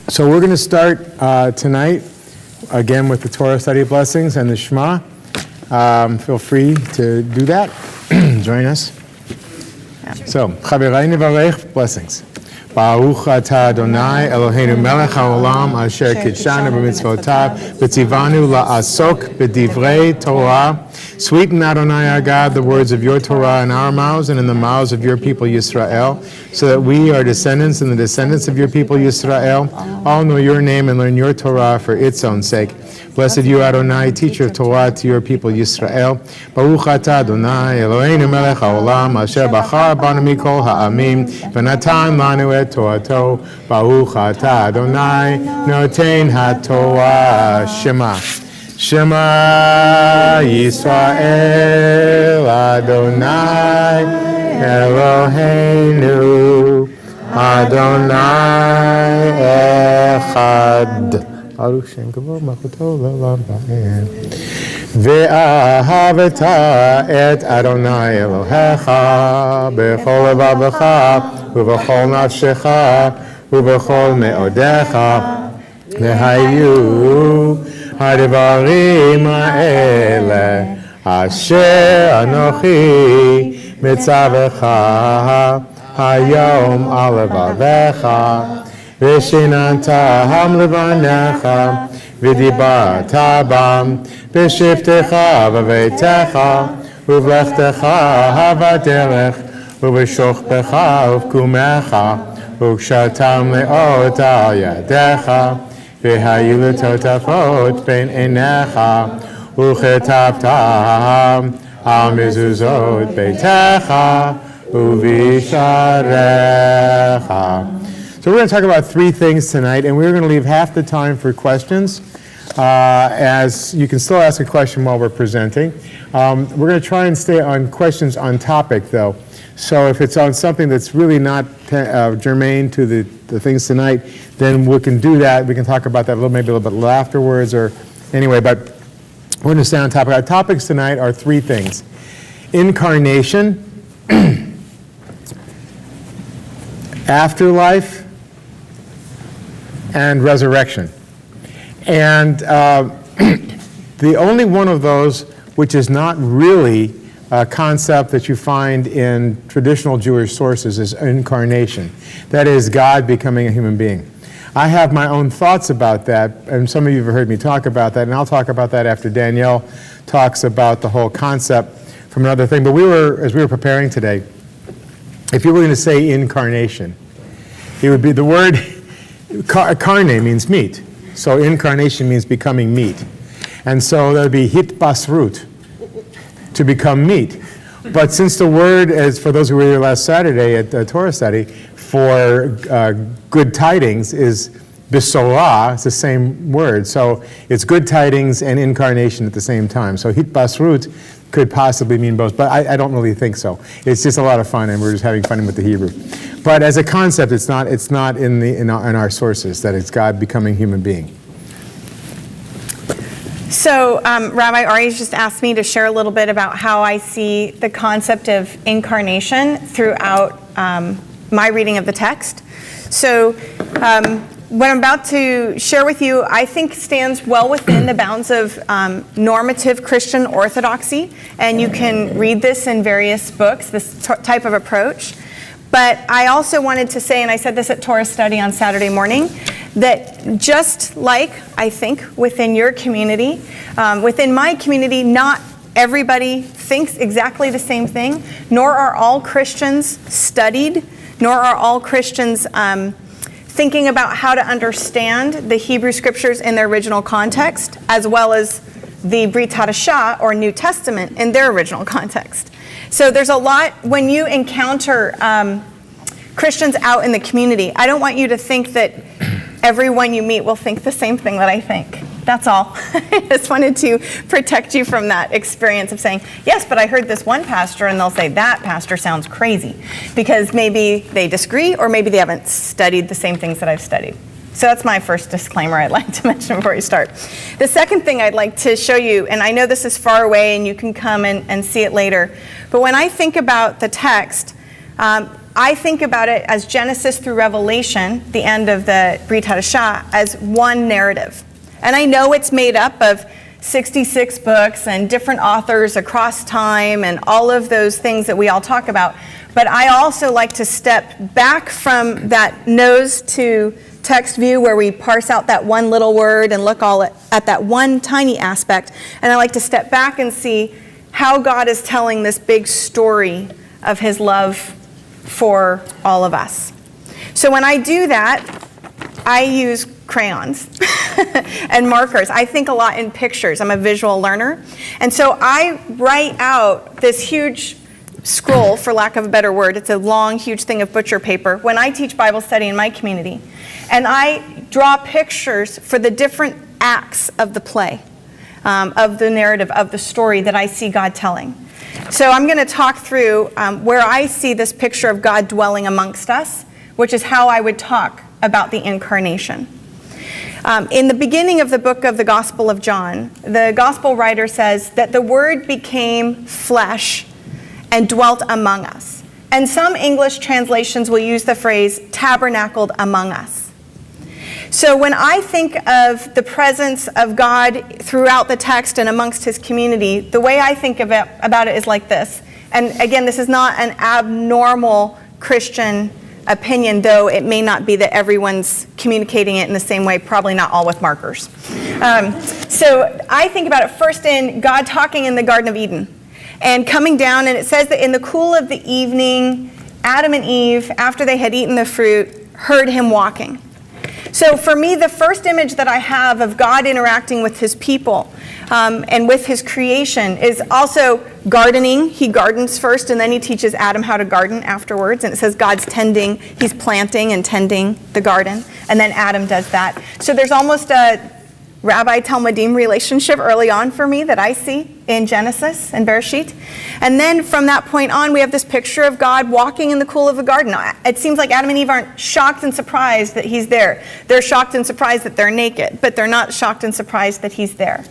So we're going to start tonight, again, with the Torah study blessings and the Shema. Feel free to do that. Join us. So, Chavirai Nevarech, blessings. Baruch atah Adonai Eloheinu melech haolam asher kitshanu b'mitzvotav v'tzivanu la'asok b'divrei Torah. Sweeten, Adonai our God, the words of your Torah in our mouths and in the mouths of your people Yisrael, so that we, our descendants and the descendants of your people Yisrael, all know your name and learn your Torah for its own sake. Blessed you, Adonai, teacher of Torah to your people Yisrael. Baruch atah Adonai Eloheinu melech haolam asher bachar banu mikol ha'amim v'natan lanu et Torato. Baruch atah Adonai noten haTorah. Shema. Shema Yisrael Adonai Eloheinu Adonai Echad. Baruch Shem Kavod Malchuto L'olam Va'ed. Ve'ahaveta et Adonai Elohecha b'chol levavecha u'b'chol nafshecha u'b'chol me'odecha v'hayu ha'devarim ha'ele asher anochi mitzavecha hayom al levavecha ושננתם לבניך ודיברת בם בשבתך בביתך ובלכתך בדרך ובשוכבך ובקומך וקשרתם לאות על ידיך והיו לטוטפות בין עיניך וכתבתם על מזוזות ביתך ובשעריך. So we're going to talk about three things tonight, and we're going to leave half the time for questions, as you can still ask a question while we're presenting. We're going to try and stay on questions on topic, though. So if it's on something that's really not germane to the things tonight, then we can do that. We can talk about that maybe a little bit afterwards, or anyway, but we're going to stay on topic. Our topics tonight are three things: incarnation, afterlife, and resurrection. And the only one of those which is not really a concept that you find in traditional Jewish sources is incarnation. That is, God becoming a human being. I have my own thoughts about that, and some of you have heard me talk about that, and I'll talk about that after Danielle talks about the whole concept from another thing. But as we were preparing today, if you were going to say incarnation, it would be the word carne means meat. So incarnation means becoming meat. And so that would be hitbasrut, to become meat. But since the word, as for those who were here last Saturday at the Torah study, for good tidings is besorah, it's the same word. So it's good tidings and incarnation at the same time. So hitbasrut could possibly mean both, but I don't really think so. It's just a lot of fun, and we're just having fun with the Hebrew. But as a concept, it's not in our sources that it's God becoming human being. So Rabbi Ari's just asked me to share a little bit about how I see the concept of incarnation throughout my reading of the text. So what I'm about to share with you, I think stands well within the bounds of normative Christian orthodoxy, and you can read this in various books, this type of approach. But I also wanted to say, and I said this at Torah study on Saturday morning, that just like I think within your community, within my community, not everybody thinks exactly the same thing, nor are all Christians studied, nor are all Christians thinking about how to understand the Hebrew scriptures in their original context, as well as the Brit Hadashah, or New Testament, in their original context. So there's a lot, when you encounter Christians out in the community, I don't want you to think that everyone you meet will think the same thing that I think. That's all. I just wanted to protect you from that experience of saying, yes, but I heard this one pastor, and they'll say, that pastor sounds crazy, because maybe they disagree, or maybe they haven't studied the same things that I've studied. So that's my first disclaimer I'd like to mention before we start. The second thing I'd like to show you, and I know this is far away and you can come and see it later, but when I think about the text, I think about it as Genesis through Revelation, the end of the Brit Hadashah, as one narrative. And I know it's made up of 66 books and different authors across time and all of those things that we all talk about. But I also like to step back from that nose to text view where we parse out that one little word and look all at that one tiny aspect. And I like to step back and see how God is telling this big story of his love for all of us. So when I do that, I use crayons and markers. I think a lot in pictures. I'm a visual learner. And so I write out this huge scroll, for lack of a better word. It's a long, huge thing of butcher paper when I teach Bible study in my community. And I draw pictures for the different acts of the play, of the narrative, of the story that I see God telling. So I'm going to talk through where I see this picture of God dwelling amongst us, which is how I would talk about the incarnation. In the beginning of the book of the Gospel of John, the Gospel writer says that the Word became flesh and dwelt among us. And some English translations will use the phrase tabernacled among us. So when I think of the presence of God throughout the text and amongst his community, the way I think about it is like this. And again, this is not an abnormal Christian opinion, though it may not be that everyone's communicating it in the same way, probably not all with markers. So I think about it first in God talking in the Garden of Eden and coming down, and it says that in the cool of the evening, Adam and Eve, after they had eaten the fruit, heard him walking. So for me, the first image that I have of God interacting with his people and with his creation is also gardening. He gardens first, and then he teaches Adam how to garden afterwards. And it says God's tending, he's planting and tending the garden, and then Adam does that. So there's almost a Rabbi-Talmudim relationship early on for me that I see in Genesis and Bereshit. And then from that point on, we have this picture of God walking in the cool of the garden. It seems like Adam and Eve aren't shocked and surprised that he's there. They're shocked and surprised that they're naked, but they're not shocked and surprised that he's there.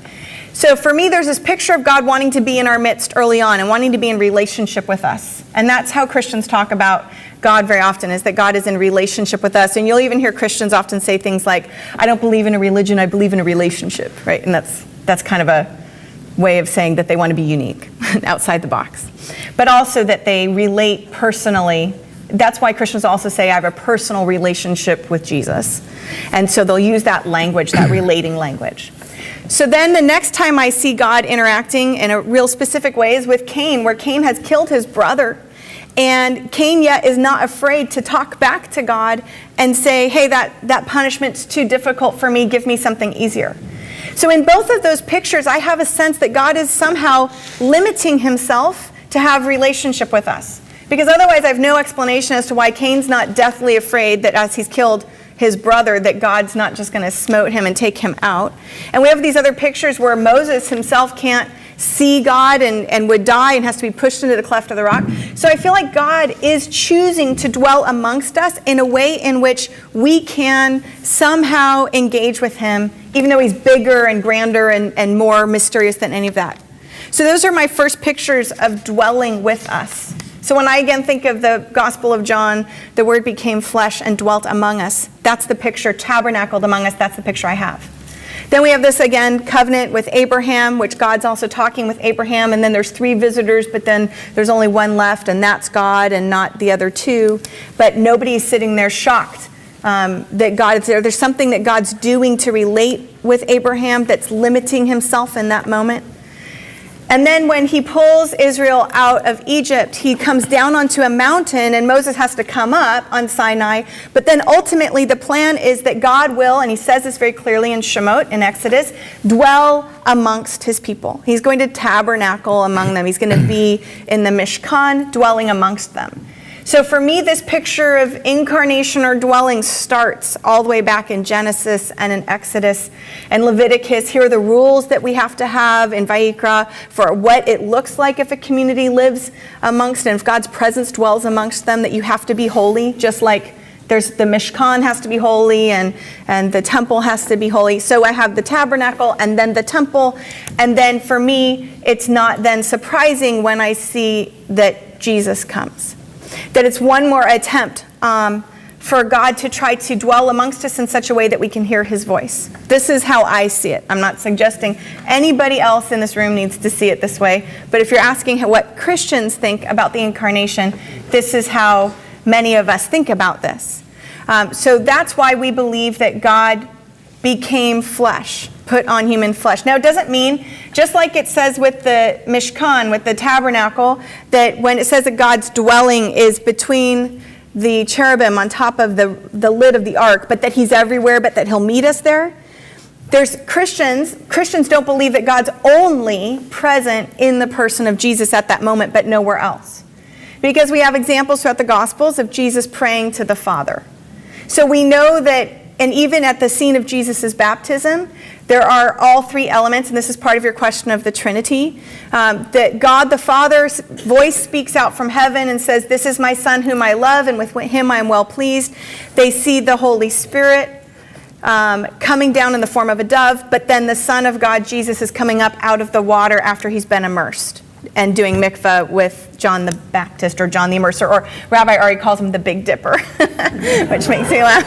So for me, there's this picture of God wanting to be in our midst early on and wanting to be in relationship with us. And that's how Christians talk about God very often, is that God is in relationship with us. And you'll even hear Christians often say things like, I don't believe in a religion, I believe in a relationship, right? And that's kind of a way of saying that they want to be unique, outside the box. But also that they relate personally. That's why Christians also say, I have a personal relationship with Jesus. And so they'll use that language, that relating language. So then the next time I see God interacting in a real specific way is with Cain, where Cain has killed his brother. And Cain yet is not afraid to talk back to God and say, hey, that punishment's too difficult for me, give me something easier. So in both of those pictures, I have a sense that God is somehow limiting himself to have relationship with us. Because otherwise I have no explanation as to why Cain's not deathly afraid that as he's killed his brother, that God's not just going to smote him and take him out. And we have these other pictures where Moses himself can't see God and would die and has to be pushed into the cleft of the rock. So I feel like God is choosing to dwell amongst us in a way in which we can somehow engage with him, even though he's bigger and grander and more mysterious than any of that. So those are my first pictures of dwelling with us. So when I again think of the Gospel of John, the Word became flesh and dwelt among us. That's the picture, tabernacled among us. That's the picture I have. Then we have this, again, covenant with Abraham, which God's also talking with Abraham. And then there's 3 visitors, but then there's only one left, and that's God and not the other 2. But nobody's sitting there shocked that God is there. There's something that God's doing to relate with Abraham that's limiting himself in that moment. And then when he pulls Israel out of Egypt, he comes down onto a mountain, and Moses has to come up on Sinai. But then ultimately the plan is that God will, and he says this very clearly in Shemot, in Exodus, dwell amongst his people. He's going to tabernacle among them. He's going to be in the Mishkan, dwelling amongst them. So for me, this picture of incarnation or dwelling starts all the way back in Genesis and in Exodus and Leviticus. Here are the rules that we have to have in Vayikra for what it looks like if a community lives amongst, and if God's presence dwells amongst them, that you have to be holy, just like there's the Mishkan has to be holy and the temple has to be holy. So I have the tabernacle and then the temple. And then for me, it's not then surprising when I see that Jesus comes. That it's one more attempt for God to try to dwell amongst us in such a way that we can hear his voice. This is how I see it. I'm not suggesting anybody else in this room needs to see it this way, but if you're asking what Christians think about the incarnation, this is how many of us think about this. So that's why we believe that God became flesh, put on human flesh. Now, it doesn't mean, just like it says with the Mishkan, with the tabernacle, that when it says that God's dwelling is between the cherubim on top of the lid of the ark, but that he's everywhere, but that he'll meet us there. There's Christians don't believe that God's only present in the person of Jesus at that moment, but nowhere else. Because we have examples throughout the Gospels of Jesus praying to the Father. So we know that, and even at the scene of Jesus' baptism, there are all three elements, and this is part of your question of the Trinity, that God the Father's voice speaks out from heaven and says, "This is my Son whom I love, and with him I am well pleased." They see the Holy Spirit coming down in the form of a dove, but then the Son of God, Jesus, is coming up out of the water after he's been immersed and doing mikvah with John the Baptist or John the Immerser, or Rabbi Ari calls him the Big Dipper, which makes me laugh.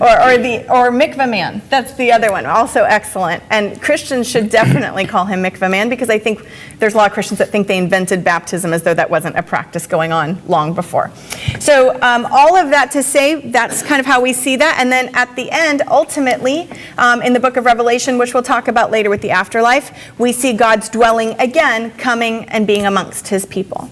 or Mikvah Man. That's the other one, also excellent. And Christians should definitely call him Mikvah Man, because I think there's a lot of Christians that think they invented baptism as though that wasn't a practice going on long before. So all of that to say, that's kind of how we see that. And then at the end, ultimately, in the book of Revelation, which we'll talk about later with the afterlife, we see God's dwelling again coming and being amongst his people.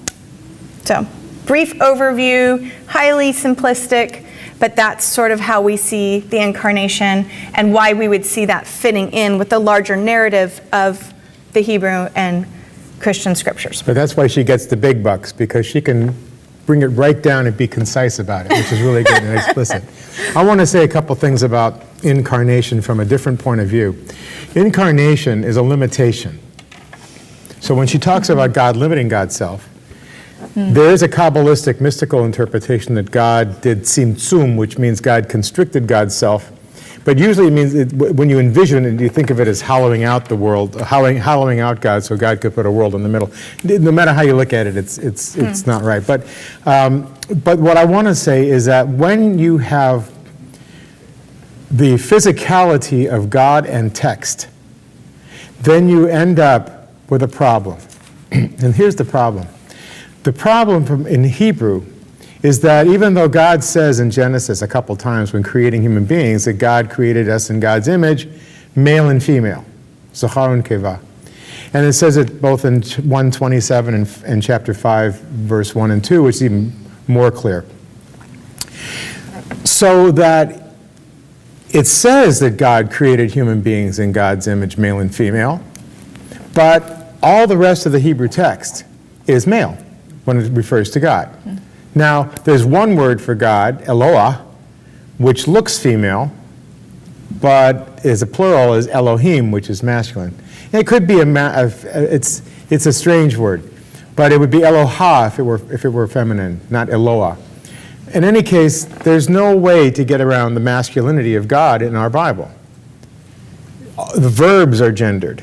So, brief overview, highly simplistic, but that's sort of how we see the incarnation and why we would see that fitting in with the larger narrative of the Hebrew and Christian scriptures. But that's why she gets the big bucks, because she can bring it right down and be concise about it, which is really good and explicit. I want to say a couple things about incarnation from a different point of view. Incarnation is a limitation. So when she talks about God limiting God's self, there is a Kabbalistic mystical interpretation that God did tzimtzum, which means God constricted God's self. But usually it means, when you envision it, you think of it as hollowing out the world, hollowing out God so God could put a world in the middle. No matter how you look at it, it's not right. But what I want to say is that when you have the physicality of God and text, then you end up with a problem. And here's the problem. The problem in Hebrew is that even though God says in Genesis a couple times when creating human beings that God created us in God's image, male and female, Zachar and Keva. And it says it both in 1:27 and chapter 5, verse 1 and 2, which is even more clear. So that it says that God created human beings in God's image, male and female, but all the rest of the Hebrew text is male when it refers to God. Now, there's one word for God, Eloah, which looks female, but is a plural, is Elohim, which is masculine. And it could be it's a strange word, but it would be Eloha if it were feminine, not Eloah. In any case, there's no way to get around the masculinity of God in our Bible. The verbs are gendered.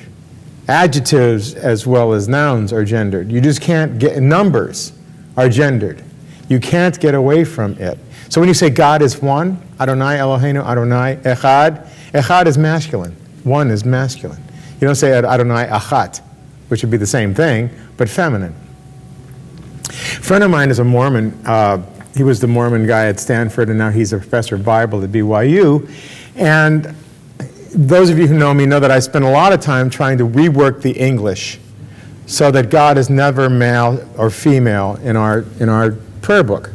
Adjectives as well as nouns are gendered. You just can't get, numbers are gendered. You can't get away from it. So when you say God is one, Adonai Eloheinu, Adonai Echad, Echad is masculine. One is masculine. You don't say Adonai Achat, which would be the same thing, but feminine. A friend of mine is a Mormon. He was the Mormon guy at Stanford, and now he's a professor of Bible at BYU. And those of you who know me know that I spend a lot of time trying to rework the English so that God is never male or female in our prayer book.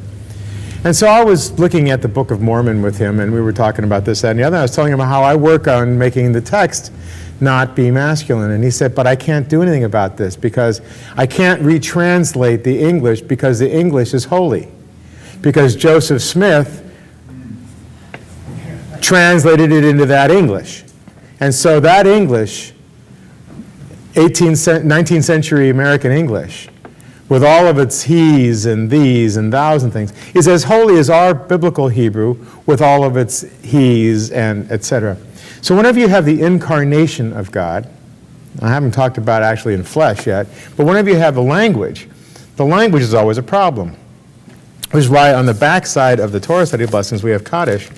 And so I was looking at the Book of Mormon with him, and we were talking about this, that, and the other. I was telling him how I work on making the text not be masculine. And he said, but I can't do anything about this because I can't retranslate the English because the English is holy. Because Joseph Smith translated it into that English. And so that English, 19th century American English, with all of its he's and these and thous and things, is as holy as our biblical Hebrew with all of its he's and etc. So whenever you have the incarnation of God, I haven't talked about actually in flesh yet, but whenever you have the language The language is always a problem, which is why on the back side of the Torah study lessons we have Kaddish.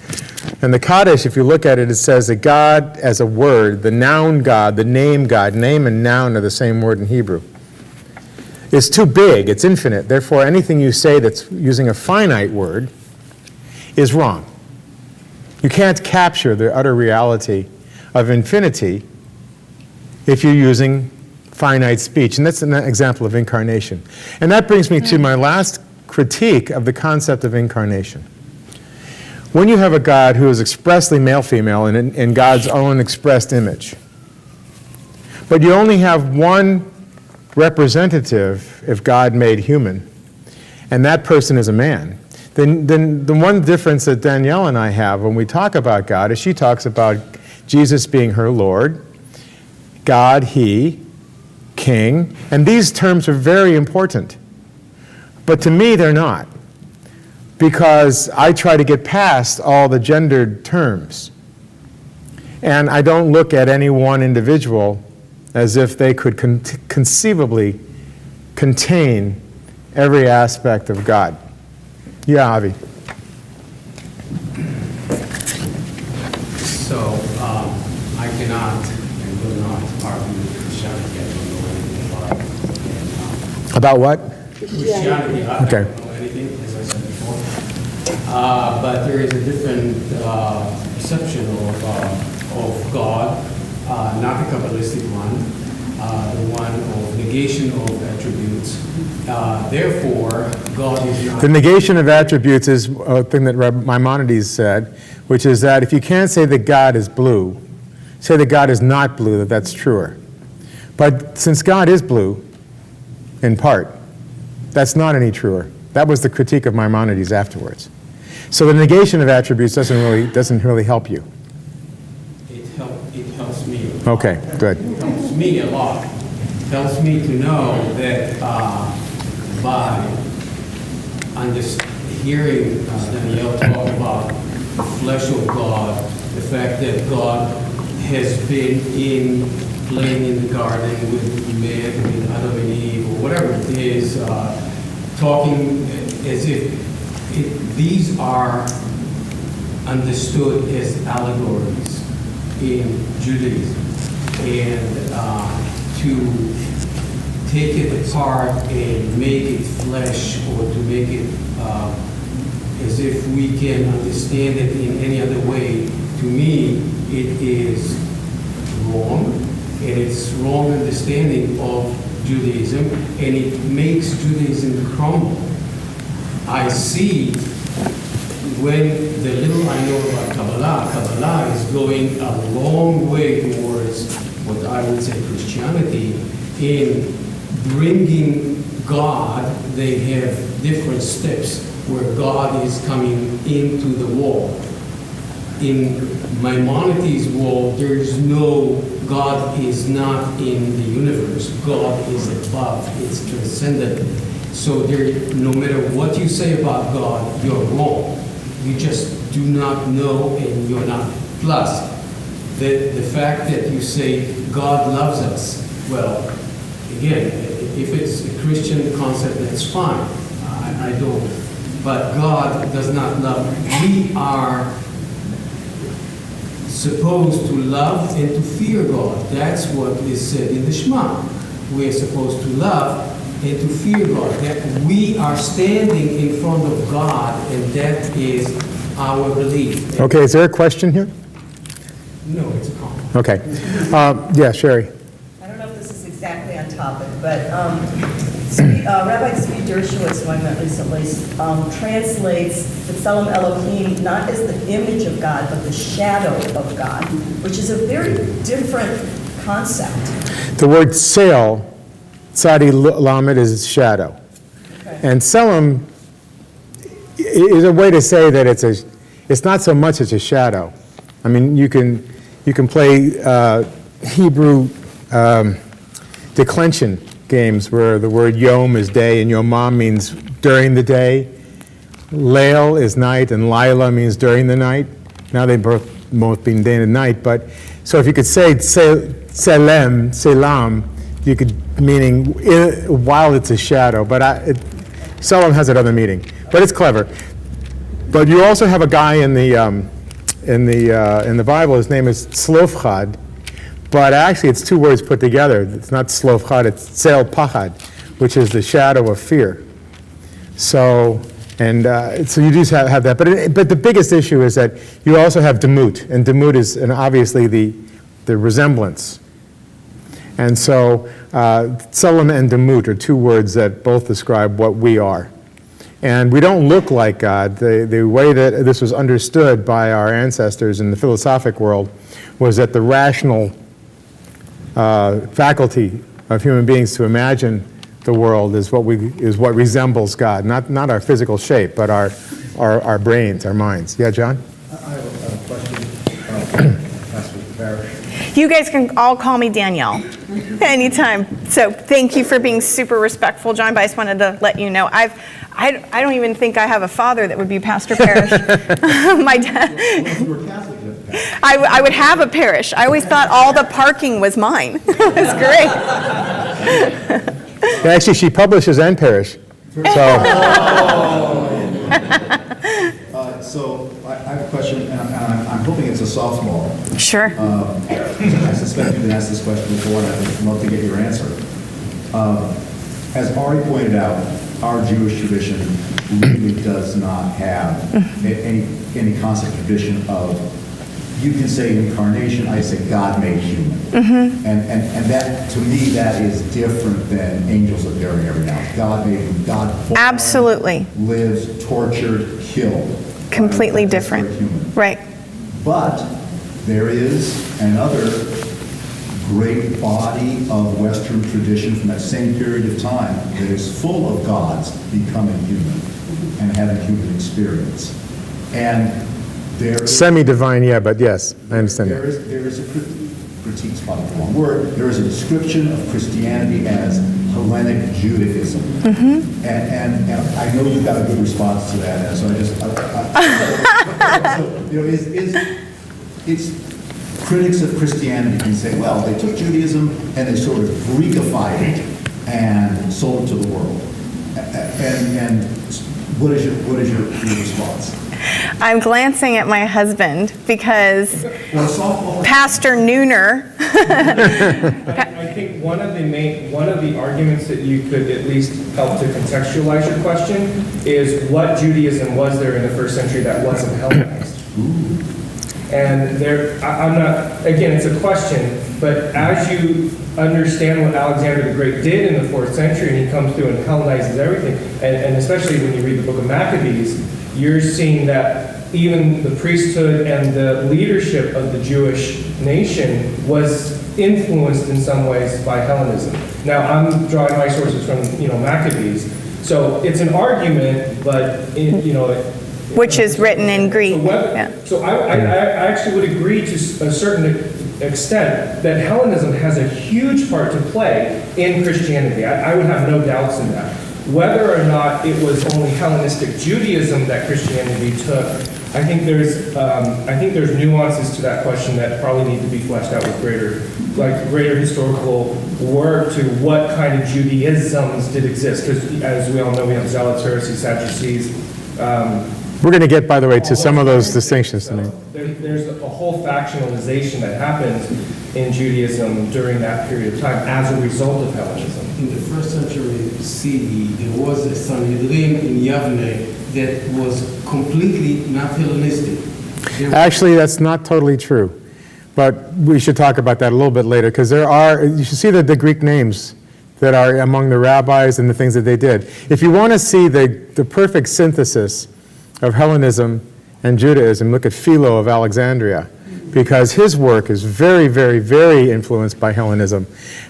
And the Kaddish, if you look at it, it says that God as a word, the noun God, the name God, name and noun are the same word in Hebrew. It's too big, it's infinite. Therefore, anything you say that's using a finite word is wrong. You can't capture the utter reality of infinity if you're using finite speech. And that's an example of incarnation. And that brings me to my last critique of the concept of incarnation. When you have a God who is expressly male-female in God's own expressed image, but you only have one representative if God made human, and that person is a man, then the one difference that Danielle and I have when we talk about God is she talks about Jesus being her Lord, God, He, King, and these terms are very important. But to me, they're not, because I try to get past all the gendered terms. And I don't look at any one individual as if they could conceivably contain every aspect of God. Yeah, Avi. So, I cannot and will not argue with Christianity. I don't know anything about it. About what? Christianity, I Okay. don't know anything, as I said before. But there is a different perception of God, not the Kabbalistic one, the one of negation of attributes. Therefore, God is not... The negation of attributes is a thing that Maimonides said, which is that if you can't say that God is blue, say that God is not blue, that's truer. But since God is blue, in part, that's not any truer. That was the critique of Maimonides afterwards. So the negation of attributes doesn't really help you. It helps me. Okay, good. It helps me a lot. It helps me to know that by hearing Danielle talk about the flesh of God, the fact that God has been playing in the garden with man, with Adam and Eve, or whatever it is, talking as if these are understood as allegories in Judaism. And to take it apart and make it flesh, or to make it as if we can understand it in any other way, to me, it is wrong, and it's wrong understanding of Judaism, and it makes Judaism crumble. I see when the little I know about Kabbalah is going a long way towards what I would say Christianity in bringing God. They have different steps where God is coming into the wall. In Maimonides' world, there is no, God is not in the universe. God is above, it's transcendent. So there, no matter what you say about God, you're wrong. You just do not know, and you're not. Plus, the fact that you say God loves us, well, again, if it's a Christian concept, that's fine. I don't. But God does not love. We are supposed to love and to fear God. That's what is said in the Shema. We are supposed to love and to fear God. That we are standing in front of God, and that is our belief. Okay, is there a question here? No, it's a comment. Okay. Yeah, Sherry. I don't know if this is exactly on topic, but Rabbi Tzvi Dershowitz, who I met recently, translates the Tselem Elohim not as the image of God, but the shadow of God, which is a very different concept. The word Tzel, Tzadi Lamed, is shadow. Okay. And Tselem is a way to say that it's not so much as a shadow. I mean, you can play Hebrew declension games where the word yom is day and yomam means during the day. Leil is night and Lila means during the night. Now they both mean day and night. But so if you could say Selam, you could, meaning while it's a shadow, but seldom has another meaning. But it's clever. But you also have a guy in the Bible. His name is Tzlofchad, but actually it's two words put together. It's not Tzlofchad, it's Tzel Pachad, which is the shadow of fear. So you do have that. But the biggest issue is that you also have Demut, and Demut is obviously the resemblance. And so Tselem and Demut are two words that both describe what we are. And we don't look like God. The way that this was understood by our ancestors in the philosophic world was that the rational faculty of human beings to imagine the world is what resembles God, not our physical shape, but our brains, our minds. Yeah, John? I have a question. Pastor Parrish. You guys can all call me Danielle anytime. So thank you for being super respectful, John, but I just wanted to let you know. I don't even think I have a father that would be Pastor Parrish. My dad. Well, you were Catholic, you have to I would have a parish. I always thought all the parking was mine. It was great. Actually, she publishes and parish. So I have a question, and I'm hoping it's a softball. Sure. I suspect you've been asked this question before, and I'd love to get your answer. As Ari pointed out, our Jewish tradition really does not have any concept tradition of, you can say incarnation, I say God made human. And that, to me, that is different than angels appearing every now and then. God made human, God born, Absolutely. lives, tortured, killed. Completely That's different. very human. Right. But there is another great body of Western tradition from that same period of time that is full of gods becoming human and having human experience. And there is, Semi-divine, yeah, but yes, I understand there that. is a critique's probably the wrong word. There is a description of Christianity as Hellenic Judaism. And I know you've got a good response to that, and so it's critics of Christianity can say, well, they took Judaism and they sort of Greekified it and sold it to the world. And what is your response? I'm glancing at my husband because Pastor Nooner. I think one of the arguments that you could at least help to contextualize your question is what Judaism was there in the first century that wasn't Hellenized. And I'm not, again, it's a question, but as you understand what Alexander the Great did in the 4th century, and he comes through and Hellenizes everything, and especially when you read the book of Maccabees, you're seeing that even the priesthood and the leadership of the Jewish nation was influenced in some ways by Hellenism. Now, I'm drawing my sources from, Maccabees, so it's an argument, but Which is written in Greek. So I actually would agree to a certain extent that Hellenism has a huge part to play in Christianity. I would have no doubts in that. Whether or not it was only Hellenistic Judaism that Christianity took, I think there's nuances to that question that probably need to be fleshed out with greater historical work to what kind of Judaisms did exist. Because as we all know, we have Zealots, Pharisees, Sadducees. We're going to get, by the way, to some of those distinctions tonight. There's a whole factionalization that happens in Judaism during that period of time as a result of Hellenism. In the first century CE, there was a Sanhedrin in Yavne that was completely not Hellenistic. Actually, that's not totally true. But we should talk about that a little bit later, because you should see the Greek names that are among the rabbis and the things that they did. If you want to see the perfect synthesis of Hellenism and Judaism, look at Philo of Alexandria, because his work is very, very, very influenced by Hellenism.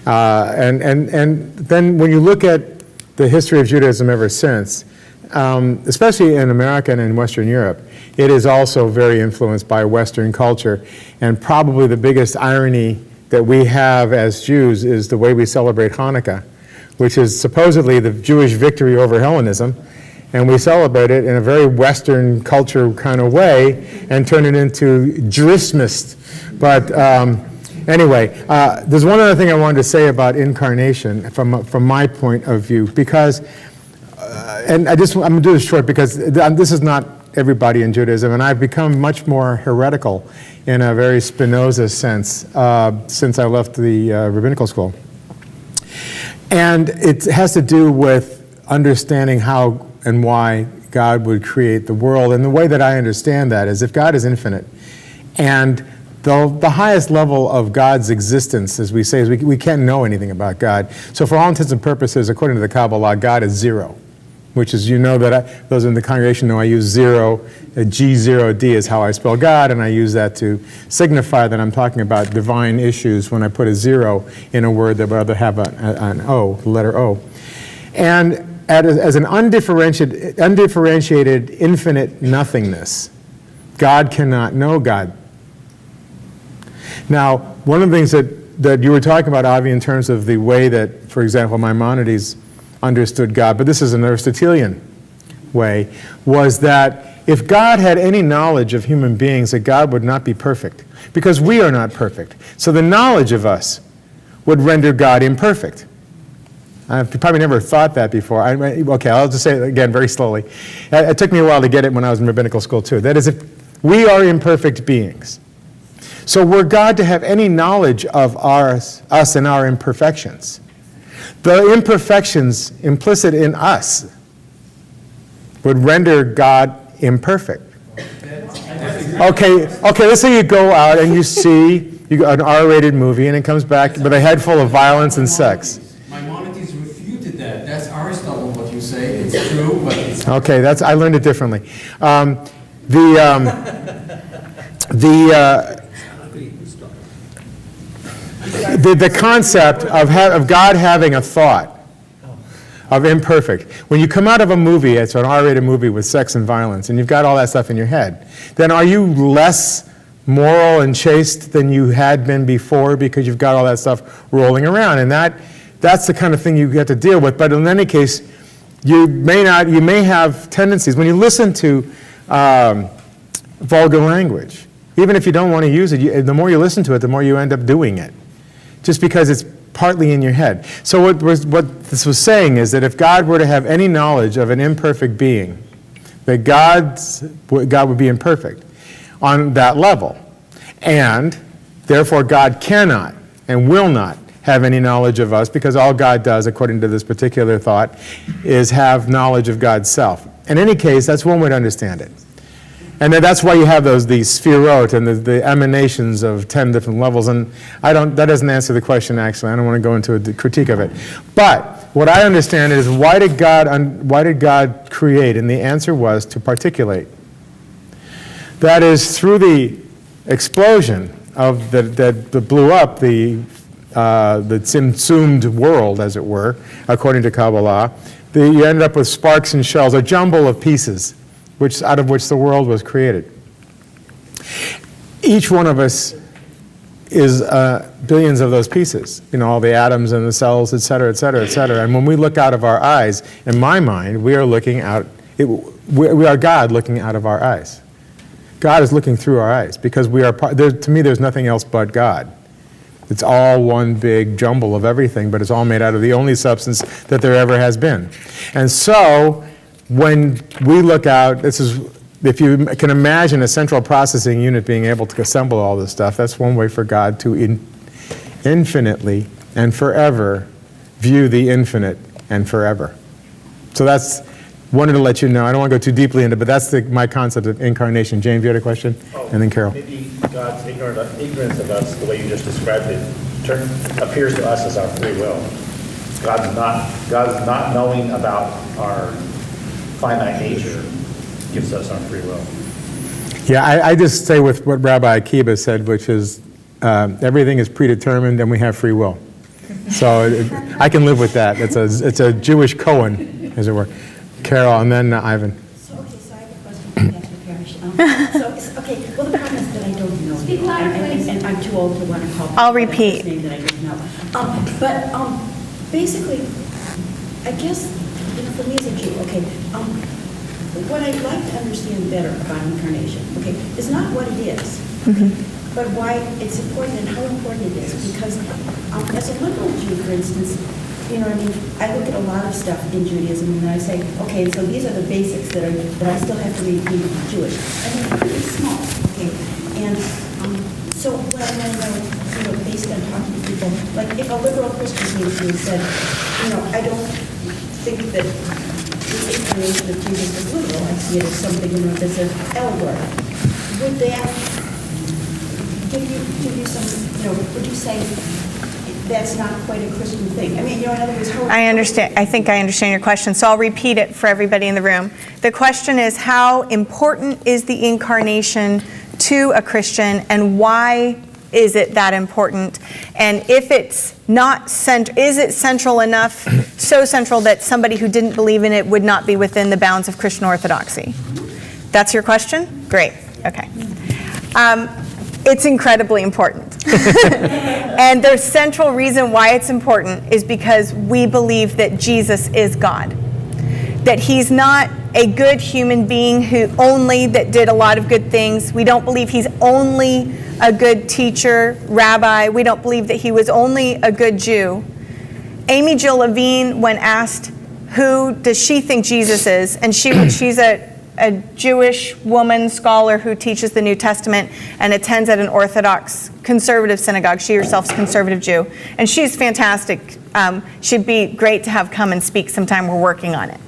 And then when you look at the history of Judaism ever since, especially in America and in Western Europe, it is also very influenced by Western culture. And probably the biggest irony that we have as Jews is the way we celebrate Hanukkah, which is supposedly the Jewish victory over Hellenism. And we celebrate it in a very Western culture kind of way and turn it into Jewismas. But Anyway, there's one other thing I wanted to say about incarnation from my point of view, because, and I'm going to do this short because this is not everybody in Judaism, and I've become much more heretical in a very Spinoza sense since I left the rabbinical school. And it has to do with understanding how and why God would create the world. And the way that I understand that is if God is infinite, and the highest level of God's existence, as we say, is we can't know anything about God. So for all intents and purposes, according to the Kabbalah, God is zero, which is, you know that those in the congregation know I use zero, G0D is how I spell God, and I use that to signify that I'm talking about divine issues when I put a zero in a word that would rather have an O, the letter O. And as an undifferentiated infinite nothingness, God cannot know God. Now, one of the things that you were talking about, Avi, in terms of the way that, for example, Maimonides understood God, but this is an Aristotelian way, was that if God had any knowledge of human beings, that God would not be perfect, because we are not perfect. So the knowledge of us would render God imperfect. I've probably never thought that before. Okay, I'll just say it again very slowly. It took me a while to get it when I was in rabbinical school too. That is, if we are imperfect beings, so were God to have any knowledge of us and our imperfections, the imperfections implicit in us would render God imperfect. Okay, let's say you go out and you see an R-rated movie and it comes back with a head full of violence and sex. Maimonides refuted that. That's Aristotle, what you say. It's true, but it's... Okay, I learned it differently. The concept of God having a thought of imperfect. When you come out of a movie, it's an R-rated movie with sex and violence, and you've got all that stuff in your head, then are you less moral and chaste than you had been before because you've got all that stuff rolling around? And that's the kind of thing you get to deal with. But in any case, you may have tendencies. When you listen to vulgar language, even if you don't want to use it, the more you listen to it, the more you end up doing it, just because it's partly in your head. So what this was saying is that if God were to have any knowledge of an imperfect being, that God would be imperfect on that level. And therefore God cannot and will not have any knowledge of us, because all God does, according to this particular thought, is have knowledge of God's self. In any case, that's one way to understand it. And then that's why you have these sphirot and the emanations of 10 different levels. And that doesn't answer the question, actually. I don't want to go into a critique of it. But what I understand is, why did God create? And the answer was to particulate. That is, through the explosion that blew up the consumed world, as it were, according to Kabbalah, you end up with sparks and shells, a jumble of pieces, out of which the world was created. Each one of us is billions of those pieces, all the atoms and the cells, et cetera, et cetera, et cetera. And when we look out of our eyes, in my mind, we are looking out, we are God looking out of our eyes. God is looking through our eyes, because to me, there's nothing else but God. It's all one big jumble of everything, but it's all made out of the only substance that there ever has been. And so, when we look out, if you can imagine a central processing unit being able to assemble all this stuff, that's one way for God to infinitely and forever view the infinite and forever. So wanted to let you know. I don't want to go too deeply into it, but that's my concept of incarnation. James, you had a question? And then Carol. Maybe God's ignorance of us, the way you just described it, appears to us as our free will. God's not knowing about our finite nature gives us our free will. Yeah, I just say with what Rabbi Akiba said, which is everything is predetermined and we have free will. So I can live with that. It's a Jewish koan, as it were. Carol, and then Ivan. So I have a question for Pastor Parrish. Well, the problem is that I don't know. Speak louder, please. And I'm too old to want to call. I'll repeat. His name that I didn't know. But basically, I guess, for me as a Jew, what I'd like to understand better about incarnation, is not what it is. but why it's important and how important it is. Because as a liberal Jew, for instance, you know, I mean, I look at a lot of stuff in Judaism and I say, okay, so these are the basics that I still have to read Jewish. I mean, pretty small, okay? And so what I want to know, you know, based on talking to people, like if a liberal Christian came to me and said, you know, I don't think that the incarnation of Jesus is literal, I see it as something, you know, that's an allegory. Would that give you some, you know, would you say that's not quite a Christian thing? I mean, you know, in other words, how... I understand. I think I understand your question, so I'll repeat it for everybody in the room. The question is, how important is the incarnation to a Christian, and why is it that important? And if it's not is it central enough, so central that somebody who didn't believe in it would not be within the bounds of Christian orthodoxy? That's your question? Great. Okay. It's incredibly important. And the central reason why it's important is because we believe that Jesus is God. That he's not a good human being that did a lot of good things. We don't believe he's only a good teacher, rabbi. We don't believe that he was only a good Jew. Amy Jill Levine, when asked who does she think Jesus is, and she's a Jewish woman scholar who teaches the New Testament and attends at an Orthodox conservative synagogue. She herself is a conservative Jew, and she's fantastic. She'd be great to have come and speak sometime. We're working on it.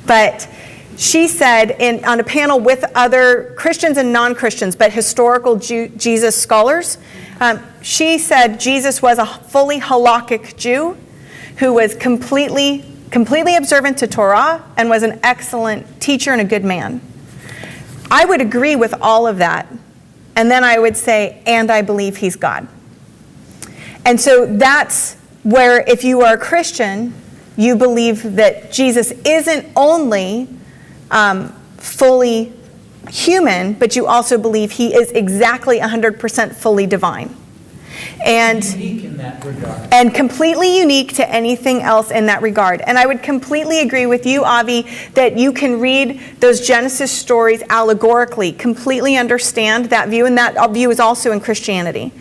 But she said on a panel with other Christians and non-Christians, but historical Jesus scholars, she said Jesus was a fully halakhic Jew who was completely observant to Torah and was an excellent teacher and a good man. I would agree with all of that. And then I would say, and I believe he's God. And so that's where, if you are a Christian, you believe that Jesus isn't only fully human, but you also believe he is exactly 100% fully divine. And unique in that regard. And completely unique to anything else in that regard. And I would completely agree with you, Avi, that you can read those Genesis stories allegorically, completely understand that view, and that view is also in Christianity.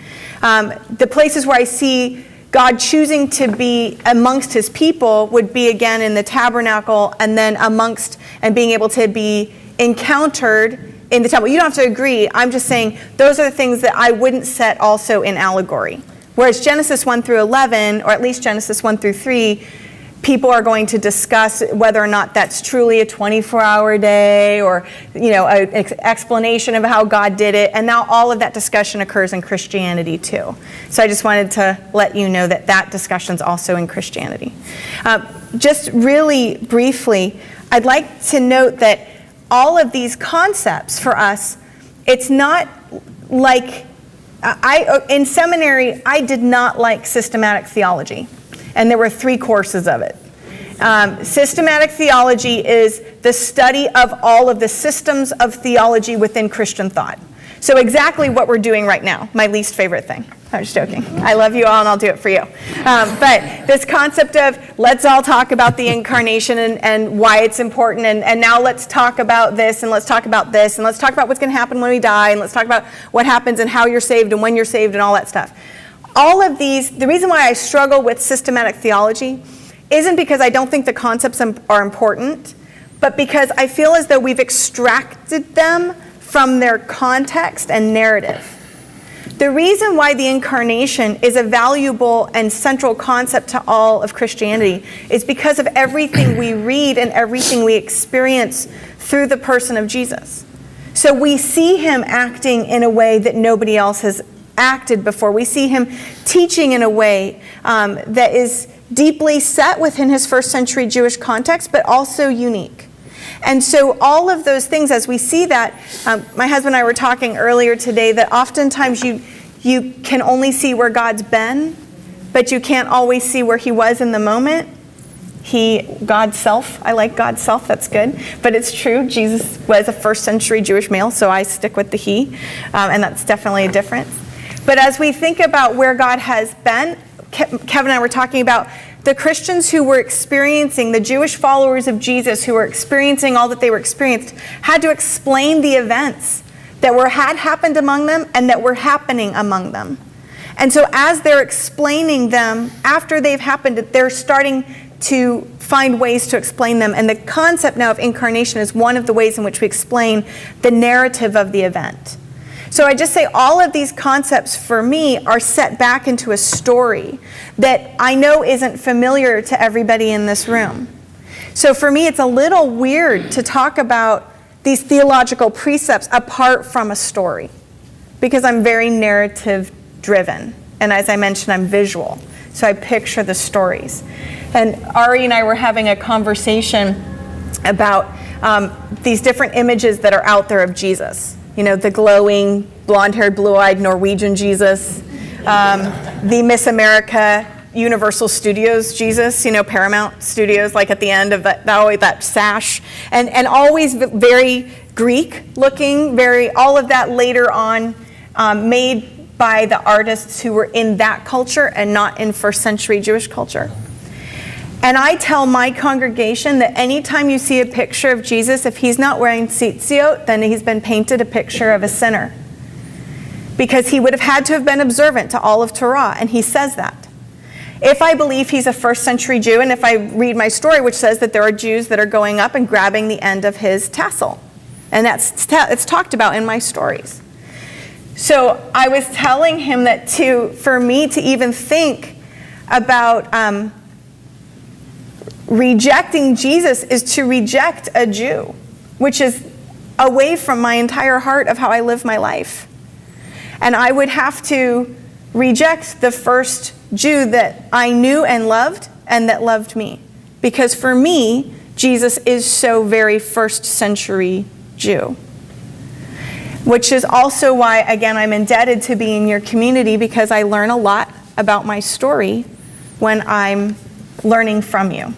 The places where I see God choosing to be amongst his people would be, again, in the tabernacle, and then amongst and being able to be encountered in the temple. You don't have to agree. I'm just saying those are the things that I wouldn't set also in allegory. Whereas Genesis 1 through 11, or at least Genesis 1 through 3, people are going to discuss whether or not that's truly a 24-hour day, or an explanation of how God did it. And now all of that discussion occurs in Christianity too. So I just wanted to let you know that that discussion's also in Christianity. Just really briefly, I'd like to note that all of these concepts for us, it's not like, in seminary, I did not like systematic theology. And there were 3 courses of it. Systematic theology is the study of all of the systems of theology within Christian thought. So exactly what we're doing right now, my least favorite thing. I'm just joking. I love you all and I'll do it for you. But this concept of let's all talk about the incarnation and why it's important, and now let's talk about this, and let's talk about this, and let's talk about what's going to happen when we die, and let's talk about what happens and how you're saved and when you're saved and all that stuff. All of these, the reason why I struggle with systematic theology isn't because I don't think the concepts are important, but because I feel as though we've extracted them from their context and narrative. The reason why the incarnation is a valuable and central concept to all of Christianity is because of everything we read and everything we experience through the person of Jesus. So we see him acting in a way that nobody else has acted before. We see him teaching in a way that is deeply set within his first century Jewish context, but also unique. And so all of those things, as we see that, my husband and I were talking earlier today that oftentimes you can only see where God's been, but you can't always see where he was in the moment. God's self, I like God's self, that's good. But it's true, Jesus was a first century Jewish male, so I stick with the he, and that's definitely a difference. But as we think about where God has been, Kevin and I were talking about the Christians who were experiencing, the Jewish followers of Jesus who were experiencing all that they were experienced, had to explain the events that had happened among them and that were happening among them. And so as they're explaining them, after they've happened, they're starting to find ways to explain them. And the concept now of incarnation is one of the ways in which we explain the narrative of the event. So I just say all of these concepts for me are set back into a story that I know isn't familiar to everybody in this room. So for me, it's a little weird to talk about these theological precepts apart from a story, because I'm very narrative driven. And as I mentioned, I'm visual. So I picture the stories. And Ari and I were having a conversation about these different images that are out there of Jesus. You know, the glowing, blonde-haired, blue-eyed Norwegian Jesus, the Miss America Universal Studios Jesus, you know, Paramount Studios, like at the end of that sash, and always very Greek looking, all of that later on made by the artists who were in that culture and not in first century Jewish culture. And I tell my congregation that anytime you see a picture of Jesus, if he's not wearing tzitzit, then he's been painted a picture of a sinner. Because he would have had to have been observant to all of Torah, and he says that. If I believe he's a first century Jew, and if I read my story, which says that there are Jews that are going up and grabbing the end of his tassel. And it's talked about in my stories. So I was telling him that for me to even think about rejecting Jesus is to reject a Jew, which is away from my entire heart of how I live my life. And I would have to reject the first Jew that I knew and loved loved me. Because for me, Jesus is so very first century Jew. Which is also why, again, I'm indebted to be in your community, because I learn a lot about my story when I'm learning from you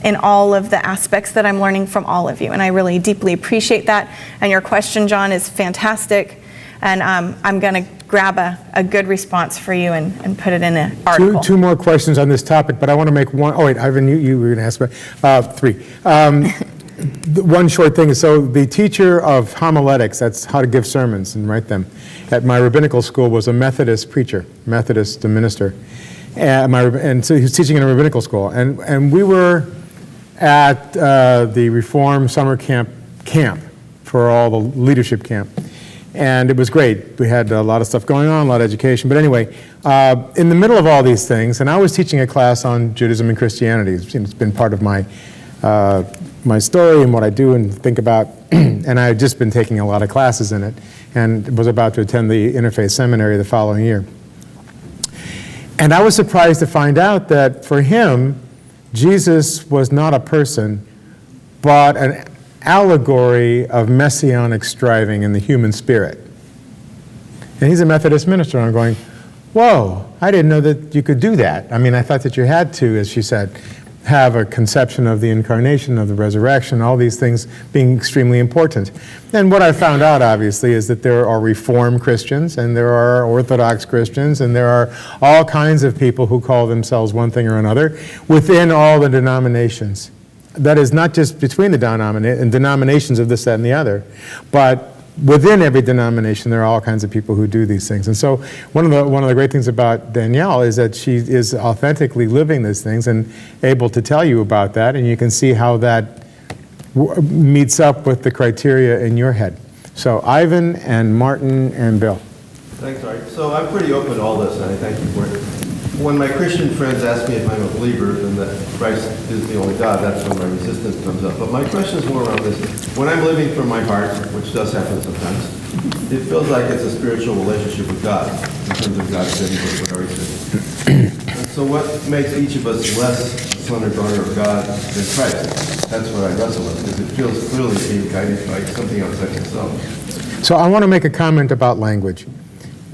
in all of the aspects that I'm learning from all of you. And I really deeply appreciate that. And your question, John, is fantastic. And I'm going to grab a good response for you and put it in an article. Two more questions on this topic, but I want to make one. Oh, wait, Ivan, you were going to ask about three. One short thing is, so the teacher of homiletics, that's how to give sermons and write them, at my rabbinical school was a Methodist preacher, Methodist minister. And so he was teaching in a rabbinical school. And we were at the Reform summer camp for all the leadership camp. And it was great. We had a lot of stuff going on, a lot of education. But anyway, in the middle of all these things, and I was teaching a class on Judaism and Christianity. It's been part of my story and what I do and think about. And I had just been taking a lot of classes in it and was about to attend the interfaith seminary the following year. And I was surprised to find out that for him, Jesus was not a person, but an allegory of messianic striving in the human spirit. And he's a Methodist minister, and I'm going, whoa, I didn't know that you could do that. I mean, I thought that you had to, as she said, have a conception of the incarnation, of the resurrection, all these things being extremely important. And what I found out, obviously, is that there are Reformed Christians, and there are Orthodox Christians, and there are all kinds of people who call themselves one thing or another within all the denominations. That is not just between the denominations of this, that, and the other, but within every denomination, there are all kinds of people who do these things. And so one of the great things about Danielle is that she is authentically living these things and able to tell you about that, and you can see how that meets up with the criteria in your head. So Ivan and Martin and Bill. Thanks, Art. So I'm pretty open to all this, and I thank you for it. When my Christian friends ask me if I'm a believer and that Christ is the only God, that's when my resistance comes up. But my question is more around this. When I'm living from my heart, which does happen sometimes, it feels like it's a spiritual relationship with God, in terms of God saying what Ari said. So what makes each of us less a son or daughter of God than Christ? That's what I wrestle with, because it feels clearly being guided by something outside myself. So I want to make a comment about language.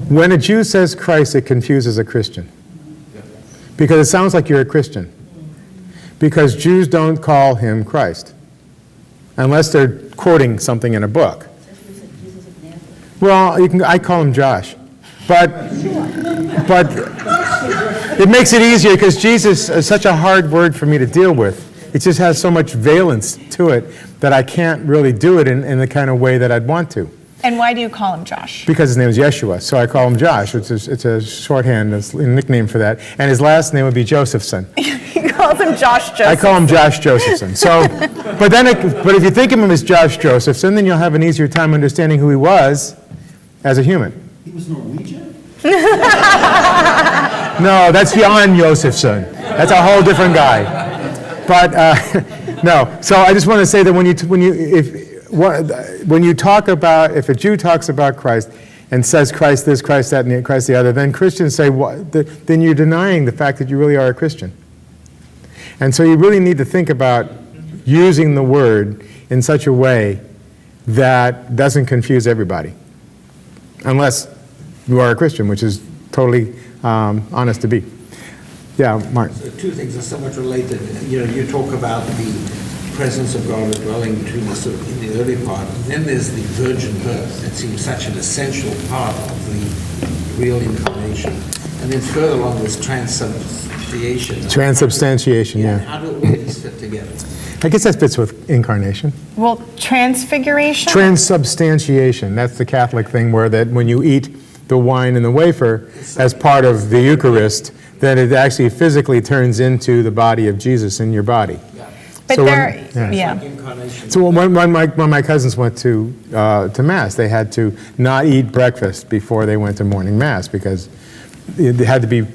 When a Jew says Christ, it confuses a Christian. Because it sounds like you're a Christian. Because Jews don't call him Christ. Unless they're quoting something in a book. Well, I call him Josh. But it makes it easier because Jesus is such a hard word for me to deal with. It just has so much valence to it that I can't really do it in the kind of way that I'd want to. And why do you call him Josh? Because his name is Yeshua, so I call him Josh. It's a shorthand, it's a nickname for that. And his last name would be Josephson. He calls him Josh Joseph. I call him Josh Josephson. So, but if you think of him as Josh Josephson, then you'll have an easier time understanding who he was as a human. He was Norwegian? No, that's Jan Josephson. That's a whole different guy. But no. So I just want to say that when you talk about, if a Jew talks about Christ and says Christ this, Christ that, and Christ the other, then Christians say, then you're denying the fact that you really are a Christian. And so you really need to think about using the word in such a way that doesn't confuse everybody, unless you are a Christian, which is totally honest to be. Yeah, Martin. So two things are somewhat related. You talk about the presence of God dwelling between us in the early part. And then there's the virgin birth. That seems such an essential part of the real incarnation. And then further along, there's transubstantiation. Transubstantiation, yeah. How do all these fit together? I guess that fits with incarnation. Well, transfiguration? Transubstantiation, that's the Catholic thing where that when you eat the wine and the wafer as part of the Eucharist, then it actually physically turns into the body of Jesus in your body. But So there, when- yeah. Like incarnation. So when my cousins went to Mass, they had to not eat breakfast before they went to morning Mass because it had to be,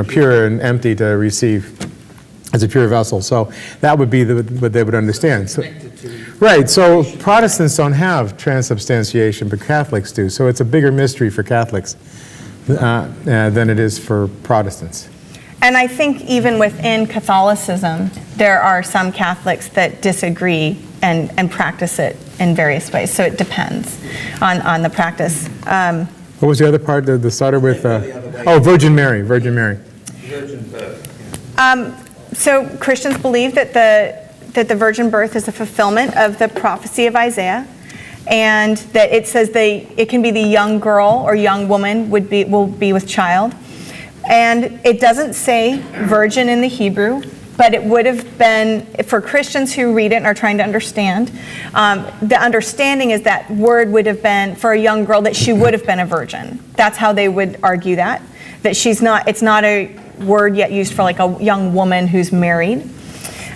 pure and empty to receive as a pure vessel. So that would be what they would understand. So, right. So Protestants don't have transubstantiation, but Catholics do. So it's a bigger mystery for Catholics than it is for Protestants. And I think even within Catholicism, there are some Catholics that disagree and practice it in various ways. So it depends on the practice. What was the other part? The starter with Virgin Mary. Virgin Mary. Virgin birth. So Christians believe that the virgin birth is a fulfillment of the prophecy of Isaiah, and that it says it can be the young girl or young woman will be with child. And it doesn't say virgin in the Hebrew, but it would have been, for Christians who read it and are trying to understand, the understanding is that word would have been, for a young girl, that she would have been a virgin. That's how they would argue that it's not a word yet used for like a young woman who's married.